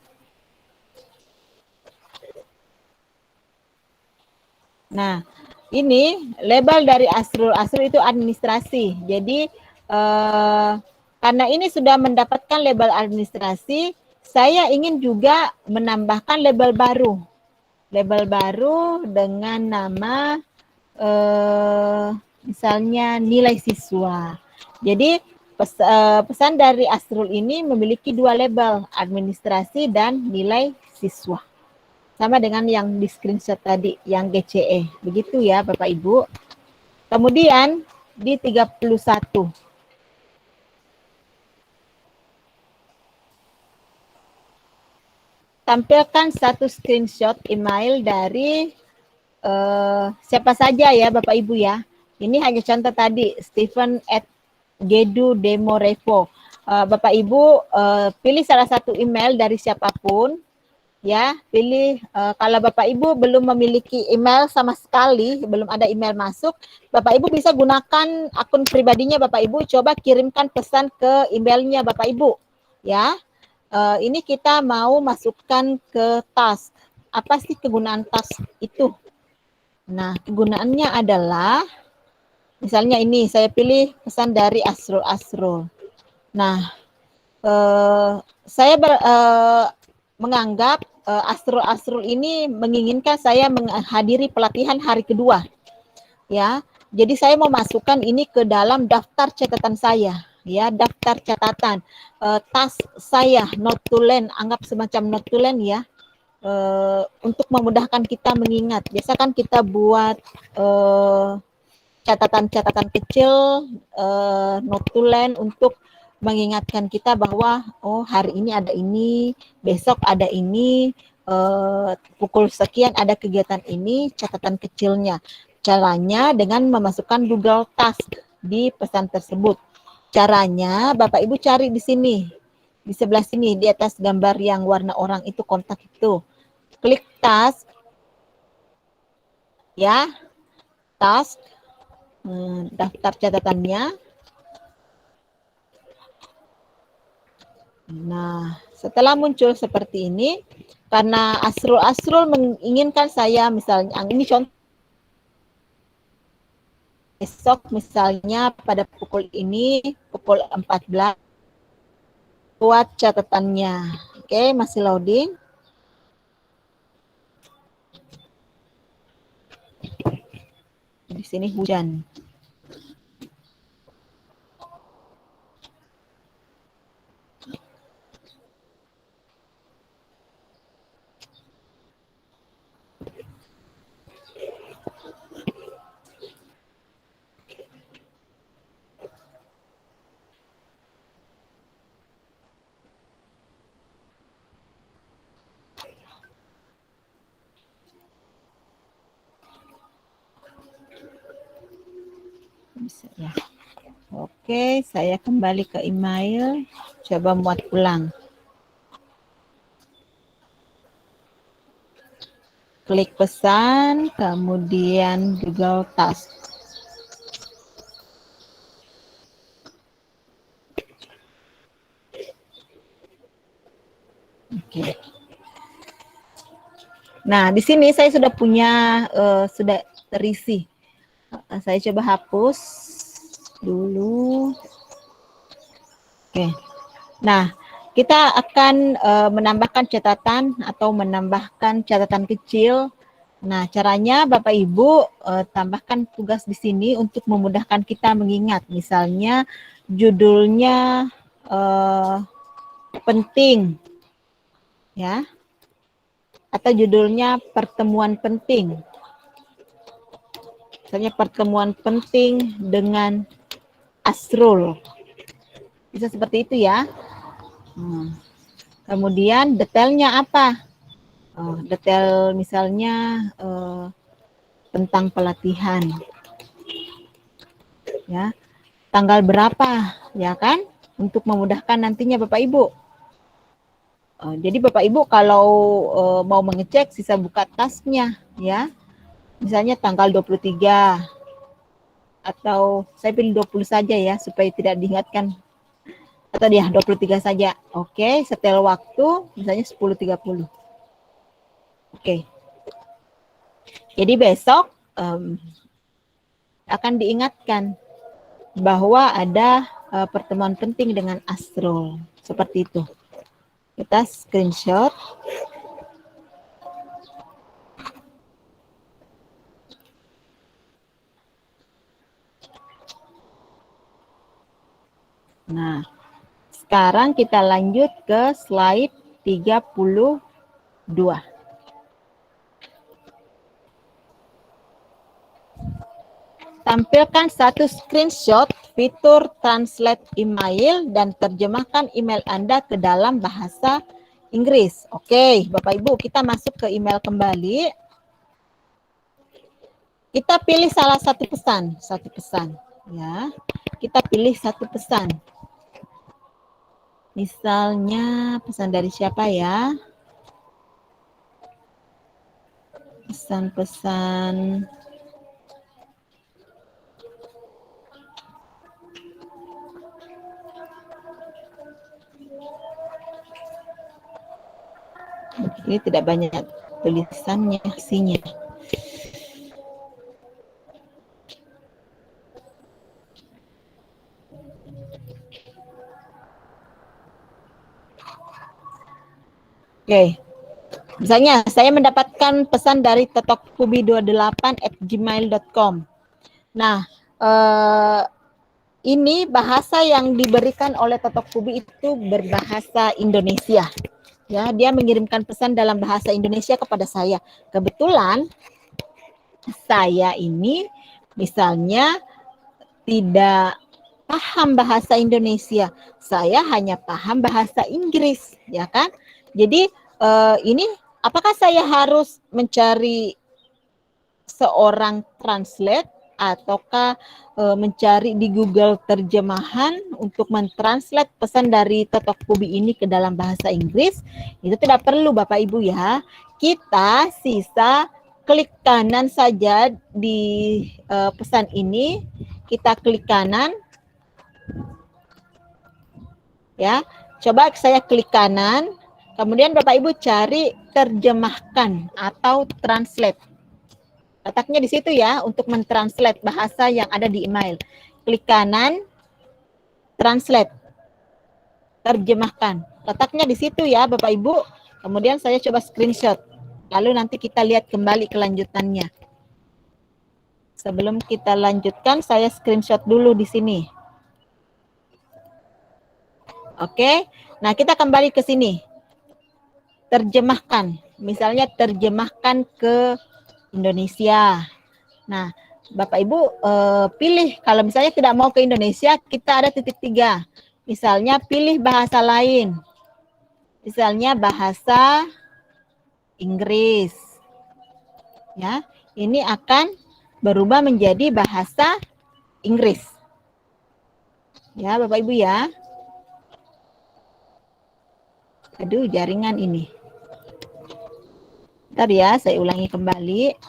Nah, ini label dari Asrul. Asrul itu administrasi. Jadi karena ini sudah mendapatkan label administrasi, saya ingin juga menambahkan label baru. Label baru dengan nama misalnya nilai siswa. Jadi pesan dari Asrul ini memiliki dua label, administrasi dan nilai siswa. Sama dengan yang di screenshot tadi, yang GCE. Begitu ya Bapak Ibu. Kemudian di 31. Tampilkan satu screenshot email dari siapa saja ya Bapak Ibu ya. Ini hanya contoh tadi, Stephen@gedu_demo_revo. Bapak Ibu pilih salah satu email dari siapapun, ya. Pilih kalau Bapak Ibu belum memiliki email sama sekali, belum ada email masuk, Bapak Ibu bisa gunakan akun pribadinya Bapak Ibu, coba kirimkan pesan ke emailnya Bapak Ibu, ya. Ini kita mau masukkan ke task. Apa sih kegunaan task itu? Nah, kegunaannya adalah, misalnya ini saya pilih pesan dari Asrul. Nah, saya menganggap Asrul ini menginginkan saya menghadiri pelatihan hari kedua, ya. Jadi saya mau masukkan ini ke dalam daftar catatan saya, ya, daftar catatan task saya, not to learn, anggap semacam not to learn ya. Untuk memudahkan kita mengingat. Biasa kan kita buat catatan-catatan kecil, notulen untuk mengingatkan kita bahwa oh hari ini ada ini, besok ada ini, pukul sekian ada kegiatan ini, catatan kecilnya. Caranya dengan memasukkan Google Task di pesan tersebut. Caranya Bapak Ibu cari di sini. Di sebelah sini, di atas gambar yang warna orang itu, kontak itu. Klik task. Ya, task. Daftar catatannya. Nah, setelah muncul seperti ini, karena Asrul menginginkan saya, misalnya, ini contoh, besok misalnya pada pukul ini, pukul 14, buat catatannya. Oke, masih loading. Di sini hujan. Bisa ya. Oke, saya kembali ke email, coba muat ulang. Klik pesan, kemudian Google Task. Oke. Nah, di sini saya sudah punya, sudah terisi. Saya coba hapus dulu. Oke. Nah, kita akan menambahkan catatan atau menambahkan catatan kecil. Nah, caranya Bapak Ibu tambahkan tugas di sini untuk memudahkan kita mengingat. Misalnya judulnya penting, ya, atau judulnya pertemuan penting. Misalnya pertemuan penting dengan Asrul. Bisa seperti itu ya. Kemudian detailnya apa? Detail misalnya tentang pelatihan, ya, tanggal berapa, ya kan, untuk memudahkan nantinya Bapak Ibu. Jadi Bapak Ibu kalau mau mengecek sisa buka tasknya, ya, misalnya tanggal 23 atau saya pilih 20 saja ya supaya tidak diingatkan, atau dia 23 saja. Oke, setel waktu misalnya 10.30. Oke. Jadi besok akan diingatkan bahwa ada pertemuan penting dengan Asrul. Seperti itu. Kita screenshot. Nah, sekarang kita lanjut ke slide 32. Tampilkan satu screenshot fitur translate email dan terjemahkan email Anda ke dalam bahasa Inggris. Oke, Bapak Ibu, kita masuk ke email kembali. Kita pilih salah satu pesan, ya. Kita pilih satu pesan. Misalnya pesan dari siapa ya? Pesan-pesan ini tidak banyak tulisannya, isinya. Oke. Misalnya saya mendapatkan pesan dari tetokkubi28@gmail.com. Nah, ini bahasa yang diberikan oleh Totok Kubi itu berbahasa Indonesia. Ya, dia mengirimkan pesan dalam bahasa Indonesia kepada saya. Kebetulan saya ini misalnya tidak paham bahasa Indonesia. Saya hanya paham bahasa Inggris, ya kan? Jadi ini apakah saya harus mencari seorang translate ataukah mencari di Google terjemahan untuk mentranslate pesan dari Totokubi ini ke dalam bahasa Inggris, itu tidak perlu Bapak Ibu ya. Kita sisa klik kanan saja di pesan ini, kita klik kanan, ya. Coba saya klik kanan, kemudian Bapak Ibu cari terjemahkan atau translate. Letaknya di situ ya untuk mentranslate bahasa yang ada di email. Klik kanan, translate, terjemahkan. Letaknya di situ ya Bapak Ibu. Kemudian saya coba screenshot. Lalu nanti kita lihat kembali kelanjutannya. Sebelum kita lanjutkan, saya screenshot dulu di sini. Oke, nah kita kembali ke sini. Terjemahkan, misalnya terjemahkan ke Indonesia. Nah, Bapak Ibu pilih, kalau misalnya tidak mau ke Indonesia, kita ada titik 3. Misalnya pilih bahasa lain. Misalnya bahasa Inggris. Ya, ini akan berubah menjadi bahasa Inggris. Ya, Bapak Ibu ya. Aduh, jaringan ini. Bentar ya, saya ulangi kembali.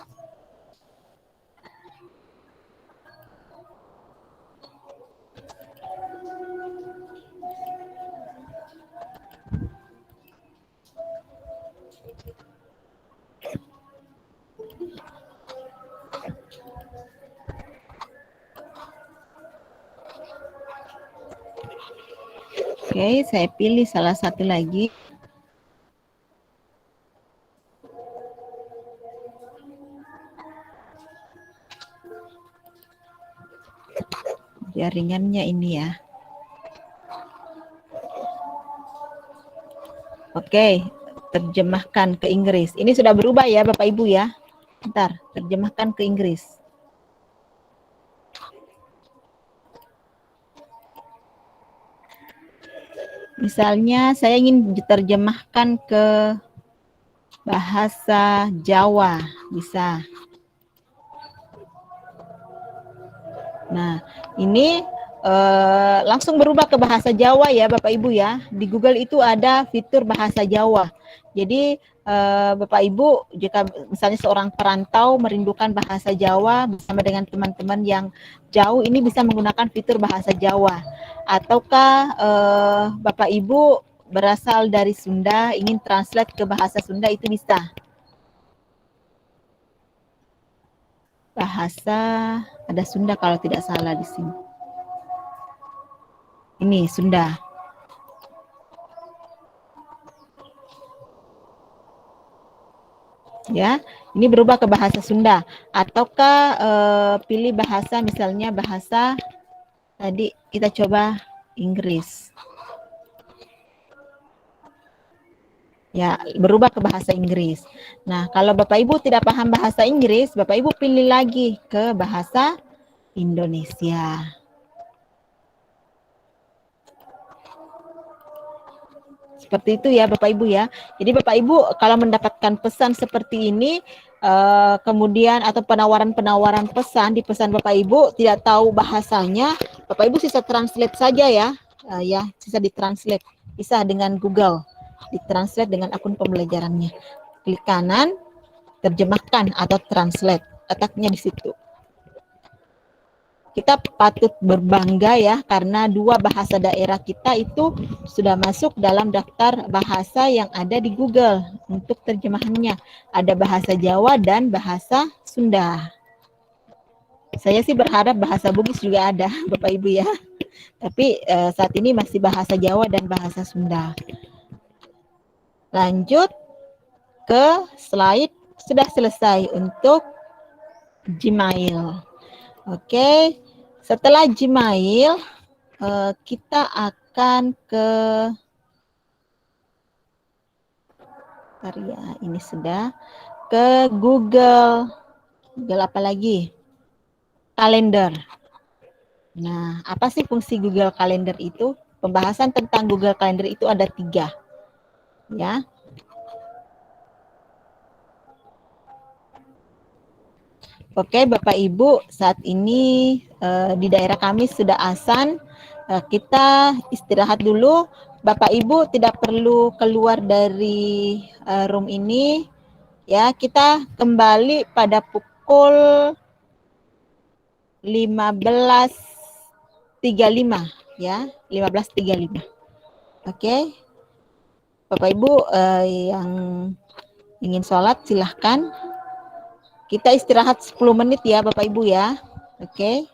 Oke, saya pilih salah satu lagi. Jaringannya ini ya. Oke, terjemahkan ke Inggris. Ini sudah berubah ya Bapak Ibu ya. Bentar, terjemahkan ke Inggris. Misalnya saya ingin diterjemahkan ke bahasa Jawa, bisa. Nah, ini langsung berubah ke bahasa Jawa ya Bapak Ibu ya. Di Google itu ada fitur bahasa Jawa. Jadi Bapak Ibu, jika misalnya seorang perantau merindukan bahasa Jawa bersama dengan teman-teman yang jauh, ini bisa menggunakan fitur bahasa Jawa. Ataukah Bapak Ibu berasal dari Sunda, ingin translate ke bahasa Sunda, itu bisa. Bahasa, ada Sunda kalau tidak salah di sini. Ini Sunda. Ya, ini berubah ke bahasa Sunda. Ataukah pilih bahasa, misalnya bahasa tadi kita coba Inggris. Ya, berubah ke bahasa Inggris. Nah, kalau Bapak Ibu tidak paham bahasa Inggris, Bapak Ibu pilih lagi ke bahasa Indonesia. Seperti itu ya Bapak Ibu ya. Jadi Bapak Ibu kalau mendapatkan pesan seperti ini, kemudian atau penawaran-penawaran pesan di pesan Bapak Ibu tidak tahu bahasanya, Bapak Ibu sisa translate saja ya. Ya, sisa ditranslate. Bisa dengan Google. Ditranslate dengan akun pembelajarannya. Klik kanan, terjemahkan atau translate. Letaknya di situ. Kita patut berbangga ya karena dua bahasa daerah kita itu sudah masuk dalam daftar bahasa yang ada di Google untuk terjemahannya. Ada bahasa Jawa dan bahasa Sunda. Saya sih berharap bahasa Bugis juga ada, Bapak Ibu ya. Tapi saat ini masih bahasa Jawa dan bahasa Sunda. Lanjut ke slide sudah selesai untuk Gmail. Oke, setelah Gmail, kita akan ke, ya, ini sudah, ke Google. Google apa lagi? Kalender. Nah, apa sih fungsi Google Kalender itu? Pembahasan tentang Google Kalender itu ada 3. Ya. Oke, Bapak Ibu, saat ini di daerah kami sudah azan. Kita istirahat dulu. Bapak Ibu tidak perlu keluar dari room ini. Ya, kita kembali pada pukul 15.35 ya, 15.35. Oke. Bapak Ibu yang ingin sholat silahkan. Kita istirahat 10 menit ya Bapak Ibu ya. Oke.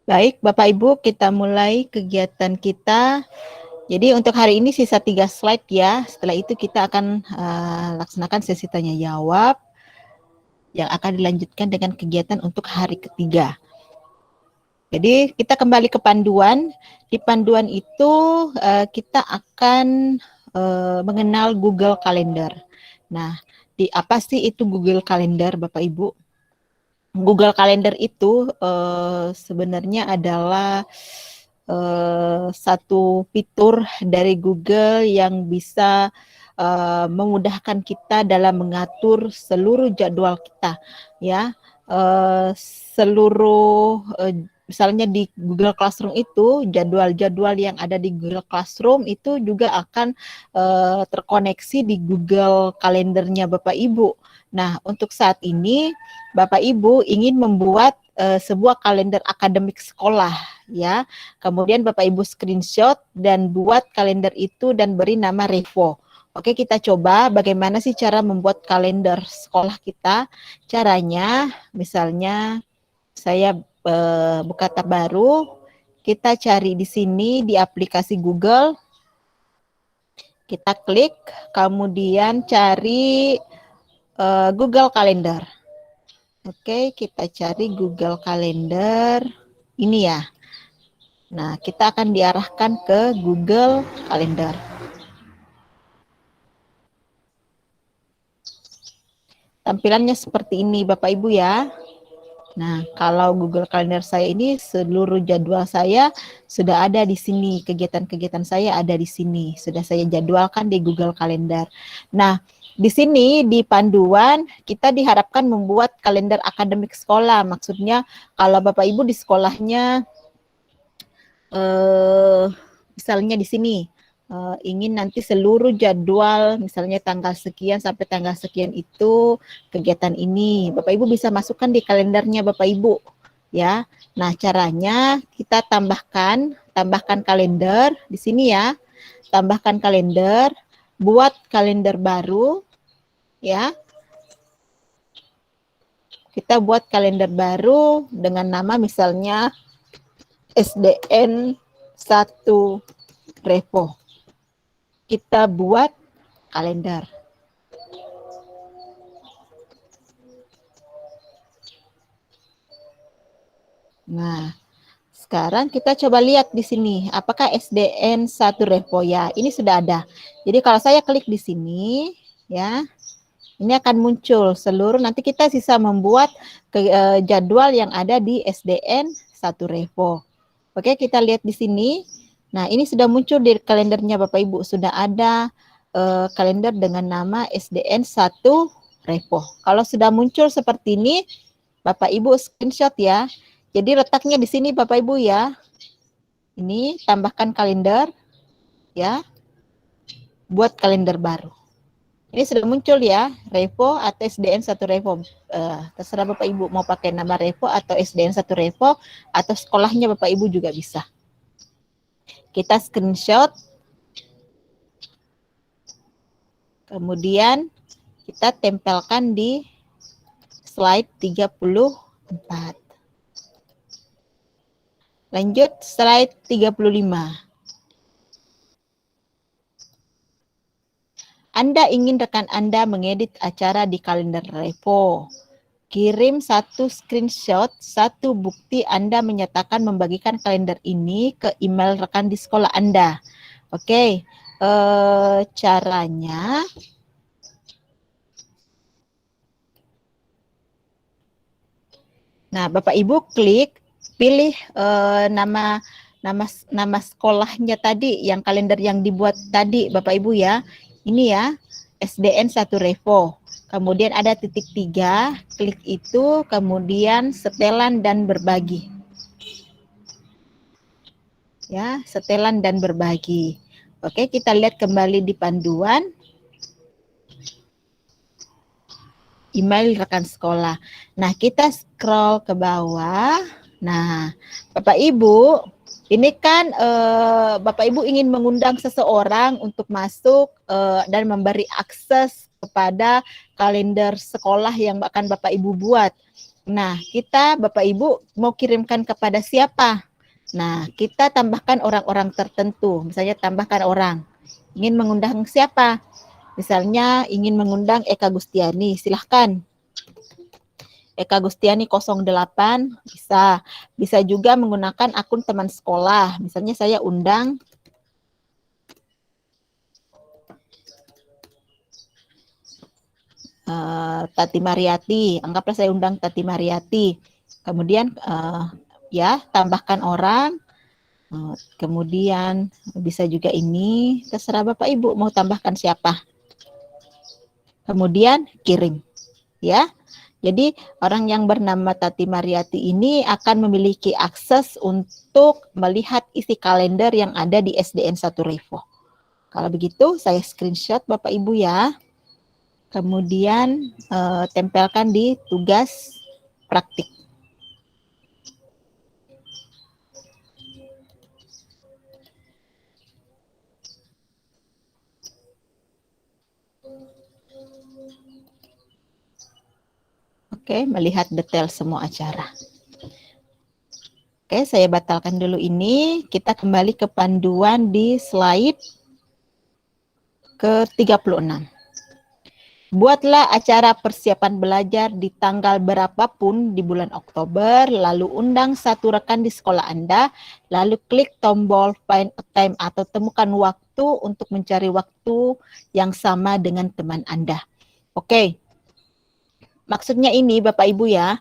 Baik, Bapak Ibu, kita mulai kegiatan kita. Jadi untuk hari ini sisa 3 slide ya. Setelah itu kita akan laksanakan sesi tanya jawab yang akan dilanjutkan dengan kegiatan untuk hari ketiga. Jadi kita kembali ke panduan. Di panduan itu kita akan mengenal Google Calendar. Nah, apa sih itu Google Calendar, Bapak Ibu? Google Calendar itu sebenarnya adalah satu fitur dari Google yang bisa memudahkan kita dalam mengatur seluruh jadwal kita, ya. Seluruh misalnya di Google Classroom itu jadwal-jadwal yang ada di Google Classroom itu juga akan terkoneksi di Google Kalendernya Bapak Ibu. Nah, untuk saat ini Bapak Ibu ingin membuat sebuah kalender akademik sekolah, ya. Kemudian Bapak Ibu screenshot dan buat kalender itu dan beri nama Revo. Oke, kita coba bagaimana sih cara membuat kalender sekolah kita. Caranya, misalnya saya buka tab baru, kita cari di sini di aplikasi Google, kita klik, kemudian cari Google Calendar. Oke, kita cari Google Calendar, ini ya. Nah, kita akan diarahkan ke Google Calendar. Tampilannya seperti ini Bapak Ibu ya. Nah, kalau Google Calendar saya ini seluruh jadwal saya sudah ada di sini, kegiatan-kegiatan saya ada di sini, sudah saya jadwalkan di Google Calendar. Nah, di sini di panduan kita diharapkan membuat kalender akademik sekolah. Maksudnya kalau Bapak Ibu di sekolahnya misalnya di sini ingin nanti seluruh jadwal misalnya tanggal sekian sampai tanggal sekian itu kegiatan ini Bapak Ibu bisa masukkan di kalendernya Bapak Ibu ya. Nah, caranya kita tambahkan kalender di sini ya. Tambahkan kalender, buat kalender baru ya. Kita buat kalender baru dengan nama misalnya SDN 1 Revo. Kita buat kalender. Nah, sekarang kita coba lihat di sini, apakah SDN 1 Revo ya? Ini sudah ada. Jadi kalau saya klik di sini, ya, ini akan muncul seluruh. Nanti kita sisa membuat jadwal yang ada di SDN 1 Revo. Oke, kita lihat di sini. Nah, ini sudah muncul di kalendernya Bapak Ibu. Sudah ada kalender dengan nama SDN 1 Revo. Kalau sudah muncul seperti ini, Bapak Ibu screenshot ya. Jadi letaknya di sini Bapak Ibu ya. Ini tambahkan kalender ya. Buat kalender baru. Ini sudah muncul ya, Revo atau SDN 1 Revo. Terserah Bapak Ibu mau pakai nama Revo atau SDN 1 Revo atau sekolahnya Bapak Ibu juga bisa. Kita screenshot. Kemudian kita tempelkan di slide 34. Lanjut slide 35. Anda ingin rekan Anda mengedit acara di kalender Revo. Kirim satu screenshot, satu bukti Anda menyatakan membagikan kalender ini ke email rekan di sekolah Anda. Oke, caranya nah, Bapak Ibu klik, pilih nama sekolahnya tadi, yang kalender yang dibuat tadi, Bapak Ibu ya. Ini ya, SDN 1 Revo. Kemudian ada titik 3, klik itu, kemudian setelan dan berbagi. Ya, setelan dan berbagi. Oke, kita lihat kembali di panduan. Email rekan sekolah. Nah, kita scroll ke bawah. Nah, Bapak Ibu, ini kan Bapak Ibu ingin mengundang seseorang untuk masuk dan memberi akses kepada kalender sekolah yang akan Bapak Ibu buat. Nah, kita Bapak Ibu mau kirimkan kepada siapa? Nah, kita tambahkan orang-orang tertentu. Misalnya tambahkan orang. Ingin mengundang siapa? Misalnya ingin mengundang Eka Gustiani, silahkan. Eka Gustiani 08 bisa. Bisa juga menggunakan akun teman sekolah. Misalnya saya undang Tati Mariati, anggaplah saya undang Tati Mariati. Kemudian ya tambahkan orang, kemudian bisa juga ini, terserah Bapak Ibu mau tambahkan siapa. Kemudian kirim, ya. Jadi orang yang bernama Tati Mariati ini akan memiliki akses untuk melihat isi kalender yang ada di SDN 1 Revo. Kalau begitu saya screenshot Bapak Ibu ya. Kemudian tempelkan di tugas praktik. Oke, melihat detail semua acara. Oke, saya batalkan dulu ini. Kita kembali ke panduan di slide ke-36. Buatlah acara persiapan belajar di tanggal berapapun di bulan Oktober, lalu undang satu rekan di sekolah Anda, lalu klik tombol Find a Time atau temukan waktu untuk mencari waktu yang sama dengan teman Anda. Oke, maksudnya ini Bapak Ibu ya,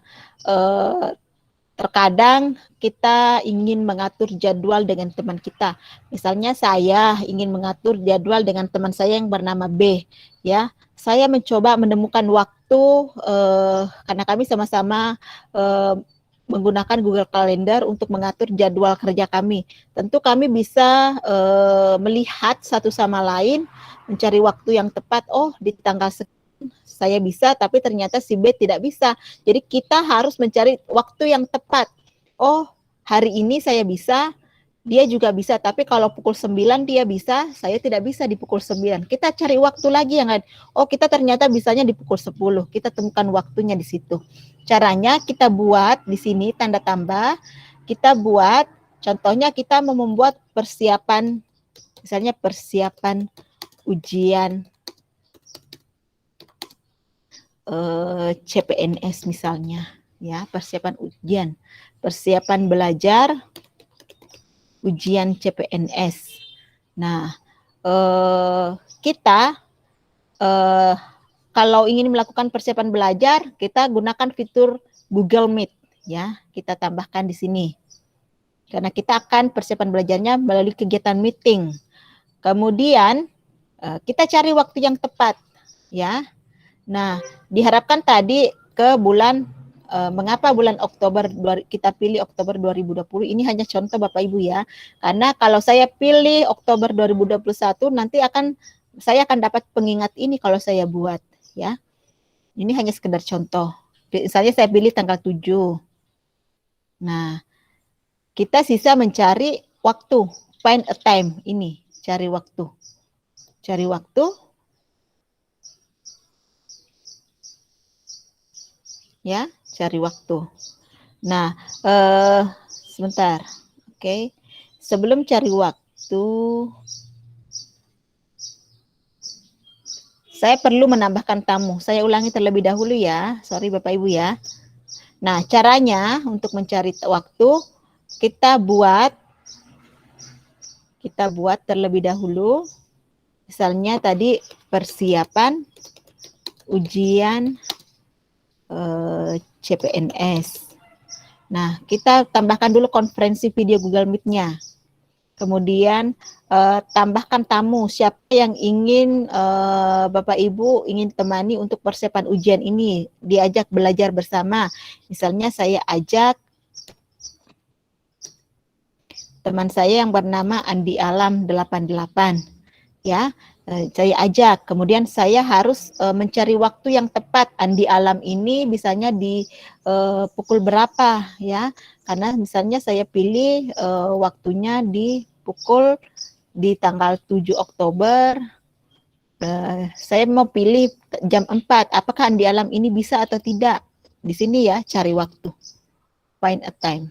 terkadang kita ingin mengatur jadwal dengan teman kita. Misalnya saya ingin mengatur jadwal dengan teman saya yang bernama B, ya. Saya mencoba menemukan waktu karena kami sama-sama menggunakan Google Calendar untuk mengatur jadwal kerja kami. Tentu kami bisa melihat satu sama lain, mencari waktu yang tepat. Oh, di tanggal saya bisa, tapi ternyata si B tidak bisa. Jadi kita harus mencari waktu yang tepat. Oh, hari ini saya bisa, dia juga bisa, tapi kalau pukul 9 dia bisa, saya tidak bisa di pukul 9. Kita cari waktu lagi yang ada. Oh, kita ternyata bisanya di pukul 10. Kita temukan waktunya di situ. Caranya kita buat di sini tanda tambah, kita buat, contohnya kita mau membuat persiapan, misalnya persiapan ujian CPNS misalnya, ya, persiapan ujian, persiapan belajar ujian CPNS. Nah, kita kalau ingin melakukan persiapan belajar, kita gunakan fitur Google Meet, ya, kita tambahkan di sini. Karena kita akan persiapan belajarnya melalui kegiatan meeting. Kemudian kita cari waktu yang tepat, ya. Nah, diharapkan tadi ke bulan, mengapa bulan Oktober, kita pilih Oktober 2020, ini hanya contoh Bapak Ibu ya. Karena kalau saya pilih Oktober 2021, nanti saya akan dapat pengingat ini kalau saya buat, ya. Ini hanya sekedar contoh. Misalnya saya pilih tanggal 7. Nah, kita sisa mencari waktu, find a time, ini, cari waktu. Cari waktu. Ya, cari waktu. Nah, sebentar. Oke. Sebelum cari waktu, saya perlu menambahkan tamu. Saya ulangi terlebih dahulu ya. Sorry Bapak Ibu ya. Nah, caranya untuk mencari waktu, kita buat terlebih dahulu. Misalnya tadi persiapan ujian CPNS. Nah, kita tambahkan dulu konferensi video Google Meet-nya. Kemudian tambahkan tamu, siapa yang ingin Bapak Ibu ingin temani untuk persiapan ujian ini, diajak belajar bersama. Misalnya saya ajak teman saya yang bernama Andi Alam 88, ya. Saya ajak, kemudian saya harus mencari waktu yang tepat. Andi Alam ini bisanya di pukul berapa, ya? Karena misalnya saya pilih waktunya di tanggal 7 Oktober. Saya mau pilih jam 4. Apakah Andi Alam ini bisa atau tidak? Di sini ya, cari waktu. Find a time.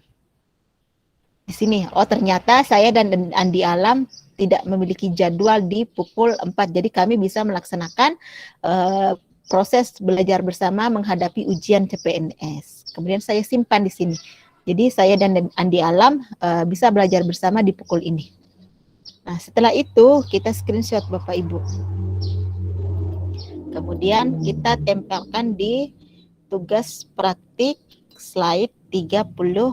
Di sini, oh ternyata saya dan Andi Alam tidak memiliki jadwal di pukul 4. Jadi kami bisa melaksanakan proses belajar bersama menghadapi ujian CPNS. Kemudian saya simpan di sini. Jadi saya dan Andi Alam bisa belajar bersama di pukul ini. Nah, setelah itu kita screenshot Bapak Ibu. Kemudian kita tempelkan di tugas praktik slide 36.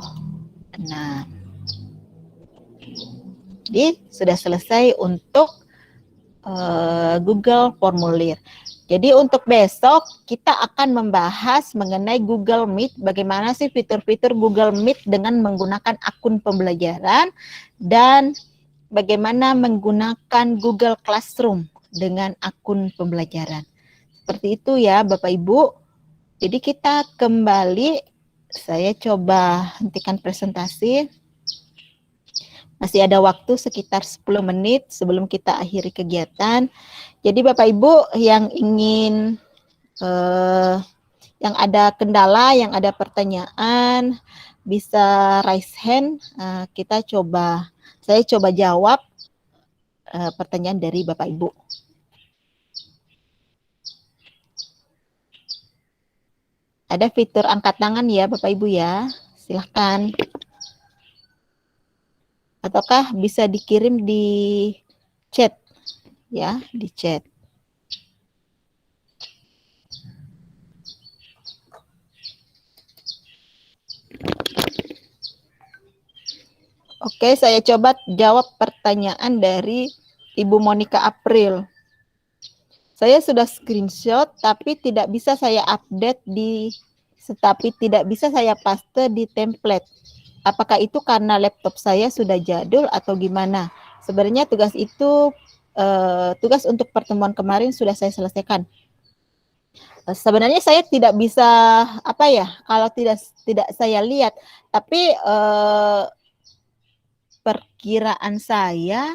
Jadi sudah selesai untuk Google Formulir. Jadi untuk besok kita akan membahas mengenai Google Meet, bagaimana sih fitur-fitur Google Meet dengan menggunakan akun pembelajaran dan bagaimana menggunakan Google Classroom dengan akun pembelajaran. Seperti itu ya Bapak Ibu. Jadi kita kembali, saya coba hentikan presentasi. Masih ada waktu sekitar 10 menit sebelum kita akhiri kegiatan. Jadi Bapak Ibu yang ingin, yang ada kendala, yang ada pertanyaan, bisa raise hand, saya coba jawab pertanyaan dari Bapak Ibu. Ada fitur angkat tangan ya Bapak Ibu ya, silahkan. Ataukah bisa dikirim di chat ya, di chat. Oke, saya coba jawab pertanyaan dari Ibu Monica April. Saya sudah screenshot tapi tidak bisa saya update tidak bisa saya paste di template. Apakah itu karena laptop saya sudah jadul atau gimana? Sebenarnya tugas itu tugas untuk pertemuan kemarin sudah saya selesaikan. Sebenarnya saya tidak bisa kalau tidak saya lihat, tapi perkiraan saya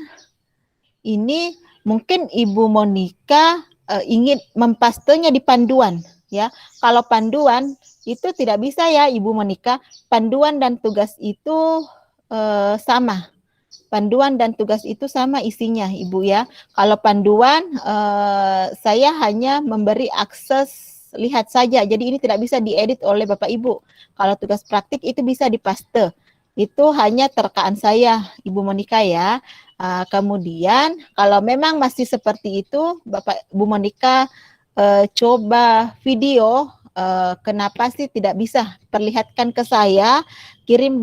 ini mungkin Ibu Monica ingin mempastenya di panduan ya. Kalau panduan itu tidak bisa ya Ibu Monica. Panduan dan tugas itu sama. Panduan dan tugas itu sama isinya Ibu ya. Kalau panduan saya hanya memberi akses lihat saja. Jadi ini tidak bisa diedit oleh Bapak Ibu. Kalau tugas praktik itu bisa dipaste. Itu hanya terkaan saya Ibu Monica ya. Kemudian kalau memang masih seperti itu Bapak Ibu Monica coba video, kenapa sih tidak bisa perlihatkan ke saya, kirim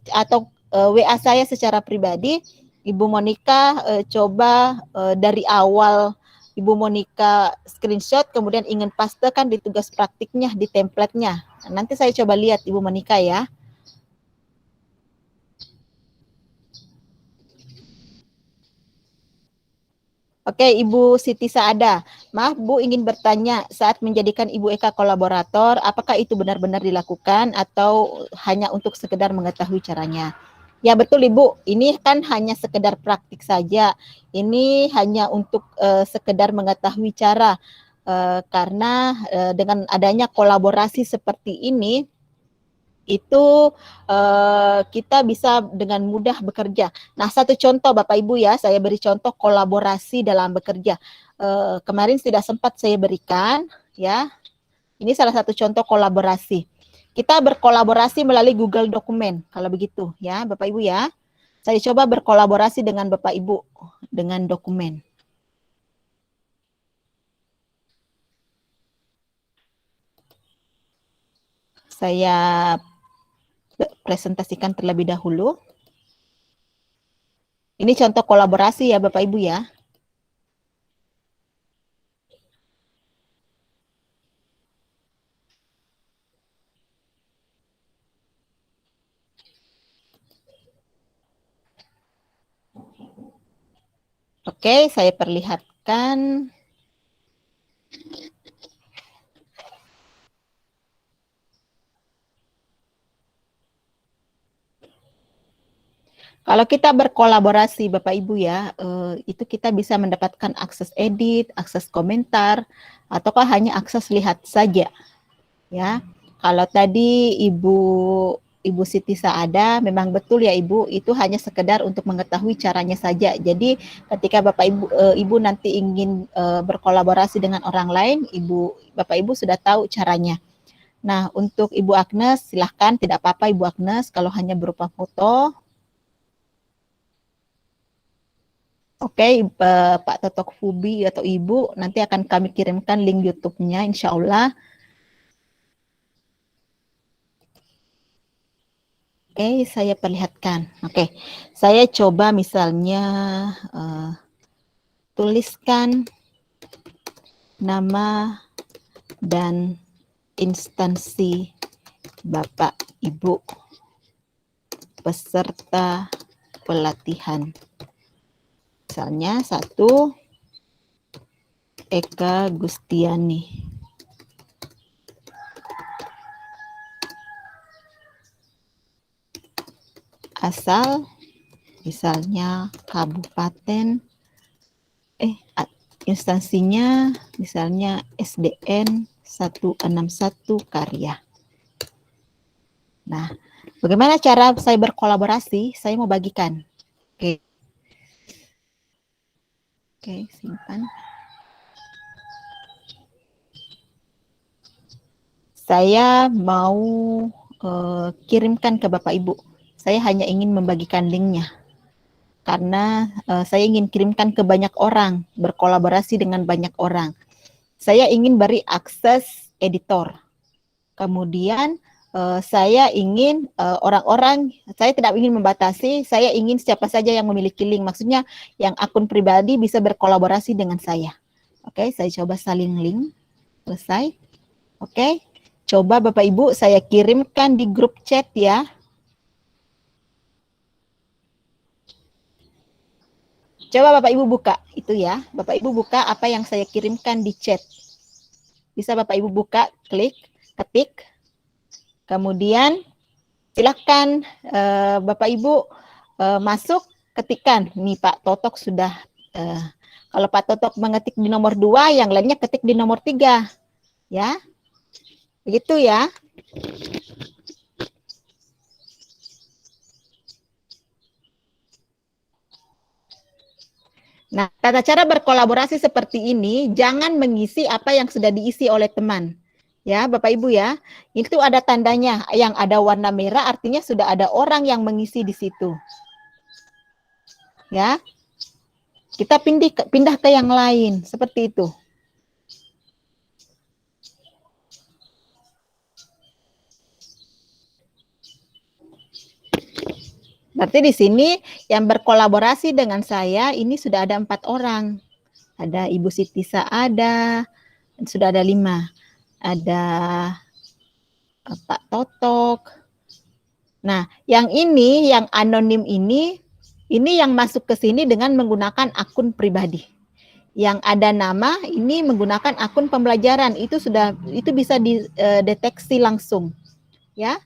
atau WA saya secara pribadi. Ibu Monica coba dari awal Ibu Monica screenshot kemudian ingin pastekan di tugas praktiknya, di template-nya. Nanti saya coba lihat Ibu Monica ya. Oke, Ibu Siti Saada. Maaf Bu, ingin bertanya, saat menjadikan Ibu Eka kolaborator, apakah itu benar-benar dilakukan atau hanya untuk sekedar mengetahui caranya? Ya betul Ibu, ini kan hanya sekedar praktik saja. Ini hanya untuk sekedar mengetahui cara. Karena dengan adanya kolaborasi seperti ini, itu kita bisa dengan mudah bekerja. Nah, satu contoh Bapak Ibu ya, saya beri contoh kolaborasi dalam bekerja. Kemarin tidak sempat saya berikan ya. Ini salah satu contoh kolaborasi. Kita berkolaborasi melalui Google Dokumen, kalau begitu ya Bapak Ibu ya. Saya coba berkolaborasi dengan Bapak Ibu dengan dokumen. Saya presentasikan terlebih dahulu. Ini contoh kolaborasi ya Bapak Ibu ya. Oke, saya perlihatkan. Kalau kita berkolaborasi Bapak Ibu ya, itu kita bisa mendapatkan akses edit, akses komentar, ataukah hanya akses lihat saja. Ya. Kalau tadi Ibu Siti Saada, memang betul ya Ibu, itu hanya sekedar untuk mengetahui caranya saja. Jadi ketika Ibu nanti ingin berkolaborasi dengan orang lain, Bapak Ibu sudah tahu caranya. Nah, untuk Ibu Agnes, silahkan, tidak apa-apa Ibu Agnes, kalau hanya berupa foto. Oke, Pak Totok Fubi atau Ibu, nanti akan kami kirimkan link YouTube-nya, insya Allah. Oke, saya perlihatkan. Oke, saya coba misalnya tuliskan nama dan instansi Bapak Ibu peserta pelatihan. Misalnya satu, Eka Gustiani. Asal misalnya kabupaten, instansinya misalnya SDN 161 Karya. Nah, bagaimana cara saya berkolaborasi? Saya mau bagikan. Oke. Oke, simpan. Saya mau kirimkan ke Bapak Ibu. Saya hanya ingin membagikan linknya. Karena saya ingin kirimkan ke banyak orang, berkolaborasi dengan banyak orang. Saya ingin beri akses editor. Kemudian saya ingin orang-orang, saya tidak ingin membatasi, saya ingin siapa saja yang memiliki link, maksudnya yang akun pribadi bisa berkolaborasi dengan saya. Oke, saya coba salin link, selesai. Oke, coba Bapak Ibu saya kirimkan di grup chat ya. Coba Bapak Ibu buka itu ya, Bapak Ibu buka apa yang saya kirimkan di chat. Bisa Bapak Ibu buka, klik, ketik, kemudian silahkan Bapak Ibu masuk, ketikkan. Nih Pak Totok sudah, kalau Pak Totok mengetik di nomor 2, yang lainnya ketik di nomor 3. Ya, begitu ya. Nah, tata cara berkolaborasi seperti ini, jangan mengisi apa yang sudah diisi oleh teman. Ya, Bapak Ibu ya. Itu ada tandanya, yang ada warna merah artinya sudah ada orang yang mengisi di situ. Ya. Kita pindah ke yang lain, seperti itu. Berarti di sini yang berkolaborasi dengan saya ini sudah ada 4 orang. Ada Ibu Siti Saada, sudah ada 5. Ada Pak Totok. Nah, yang ini, yang anonim ini yang masuk ke sini dengan menggunakan akun pribadi. Yang ada nama ini menggunakan akun pembelajaran. Itu bisa dideteksi langsung. Ya.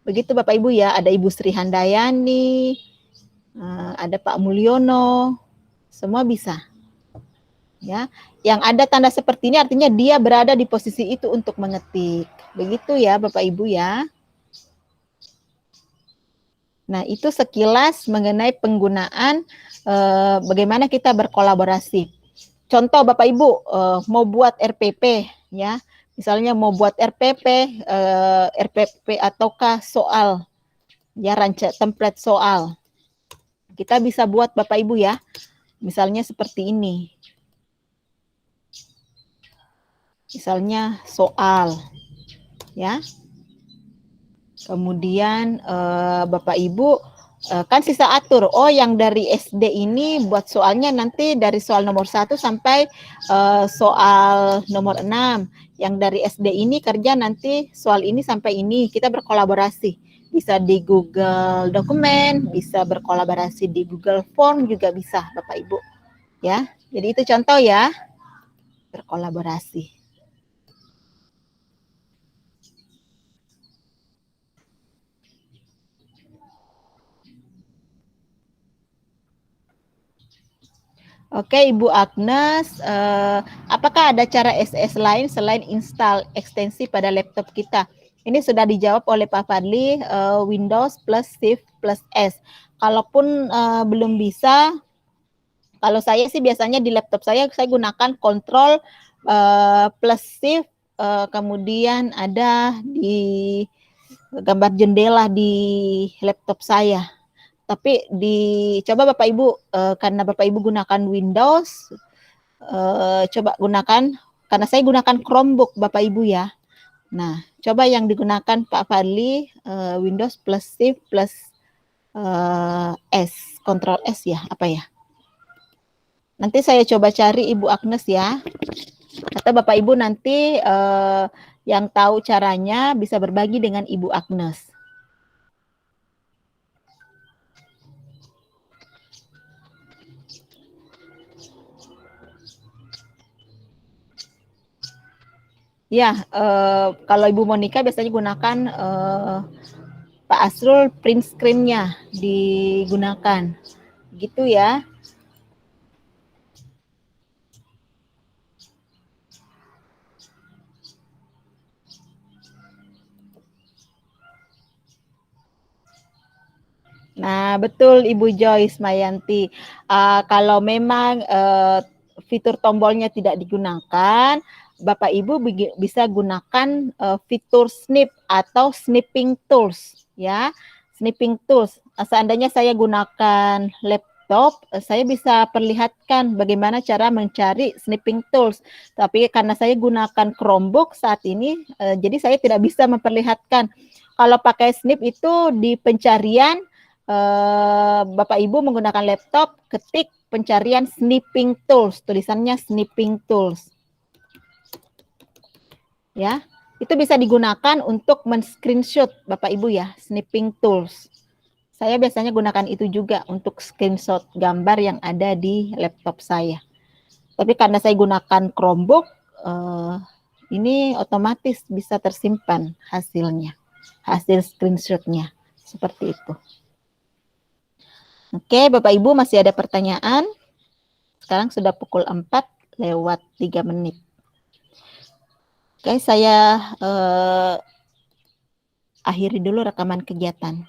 Begitu Bapak Ibu ya, ada Ibu Sri Handayani, ada Pak Mulyono, semua bisa. Ya, yang ada tanda seperti ini artinya dia berada di posisi itu untuk mengetik. Begitu ya Bapak Ibu ya. Nah, itu sekilas mengenai penggunaan bagaimana kita berkolaborasi. Contoh Bapak Ibu mau buat RPP ya. Misalnya mau buat RPP ataukah soal ya, template soal. Kita bisa buat Bapak Ibu ya. Misalnya seperti ini. Misalnya soal ya. Kemudian Bapak Ibu kan sisa atur. Oh, yang dari SD ini buat soalnya nanti dari soal nomor 1 sampai soal nomor 6. Yang dari SD ini kerja nanti soal ini sampai ini. Kita berkolaborasi. Bisa di Google Dokumen, bisa berkolaborasi di Google Form juga bisa, Bapak Ibu. Ya. Jadi itu contoh ya. Berkolaborasi. Oke, Ibu Agnes, apakah ada cara SS lain selain install ekstensi pada laptop kita? Ini sudah dijawab oleh Pak Fadli, Windows plus Shift plus S. Kalaupun belum bisa, kalau saya sih biasanya di laptop saya gunakan Control plus Shift, kemudian ada di gambar jendela di laptop saya. Tapi coba Bapak Ibu, karena Bapak Ibu gunakan Windows, coba gunakan, karena saya gunakan Chromebook Bapak Ibu ya. Nah, coba yang digunakan Pak Fadli, Windows plus Shift plus S, Control S ya, apa ya? Nanti saya coba cari Ibu Agnes ya. Atau Bapak Ibu nanti yang tahu caranya bisa berbagi dengan Ibu Agnes. Ya, kalau Ibu Monica biasanya gunakan Pak Asrul print screen-nya digunakan. Gitu ya. Nah, betul Ibu Joyce Mayanti. Kalau memang fitur tombolnya tidak digunakan, Bapak Ibu bisa gunakan fitur snip atau snipping tools ya. Snipping tools. Seandainya saya gunakan laptop, saya bisa perlihatkan bagaimana cara mencari snipping tools. Tapi karena saya gunakan Chromebook saat ini, jadi saya tidak bisa memperlihatkan. Kalau pakai snip itu di pencarian, Bapak Ibu menggunakan laptop, ketik pencarian snipping tools, tulisannya snipping tools. Ya, itu bisa digunakan untuk men-screenshot Bapak Ibu ya, snipping tools. Saya biasanya gunakan itu juga untuk screenshot gambar yang ada di laptop saya. Tapi karena saya gunakan Chromebook, ini otomatis bisa tersimpan hasilnya, hasil screenshotnya, seperti itu. Oke, Bapak Ibu masih ada pertanyaan? Sekarang sudah pukul 4:03. Oke, saya akhiri dulu rekaman kegiatan.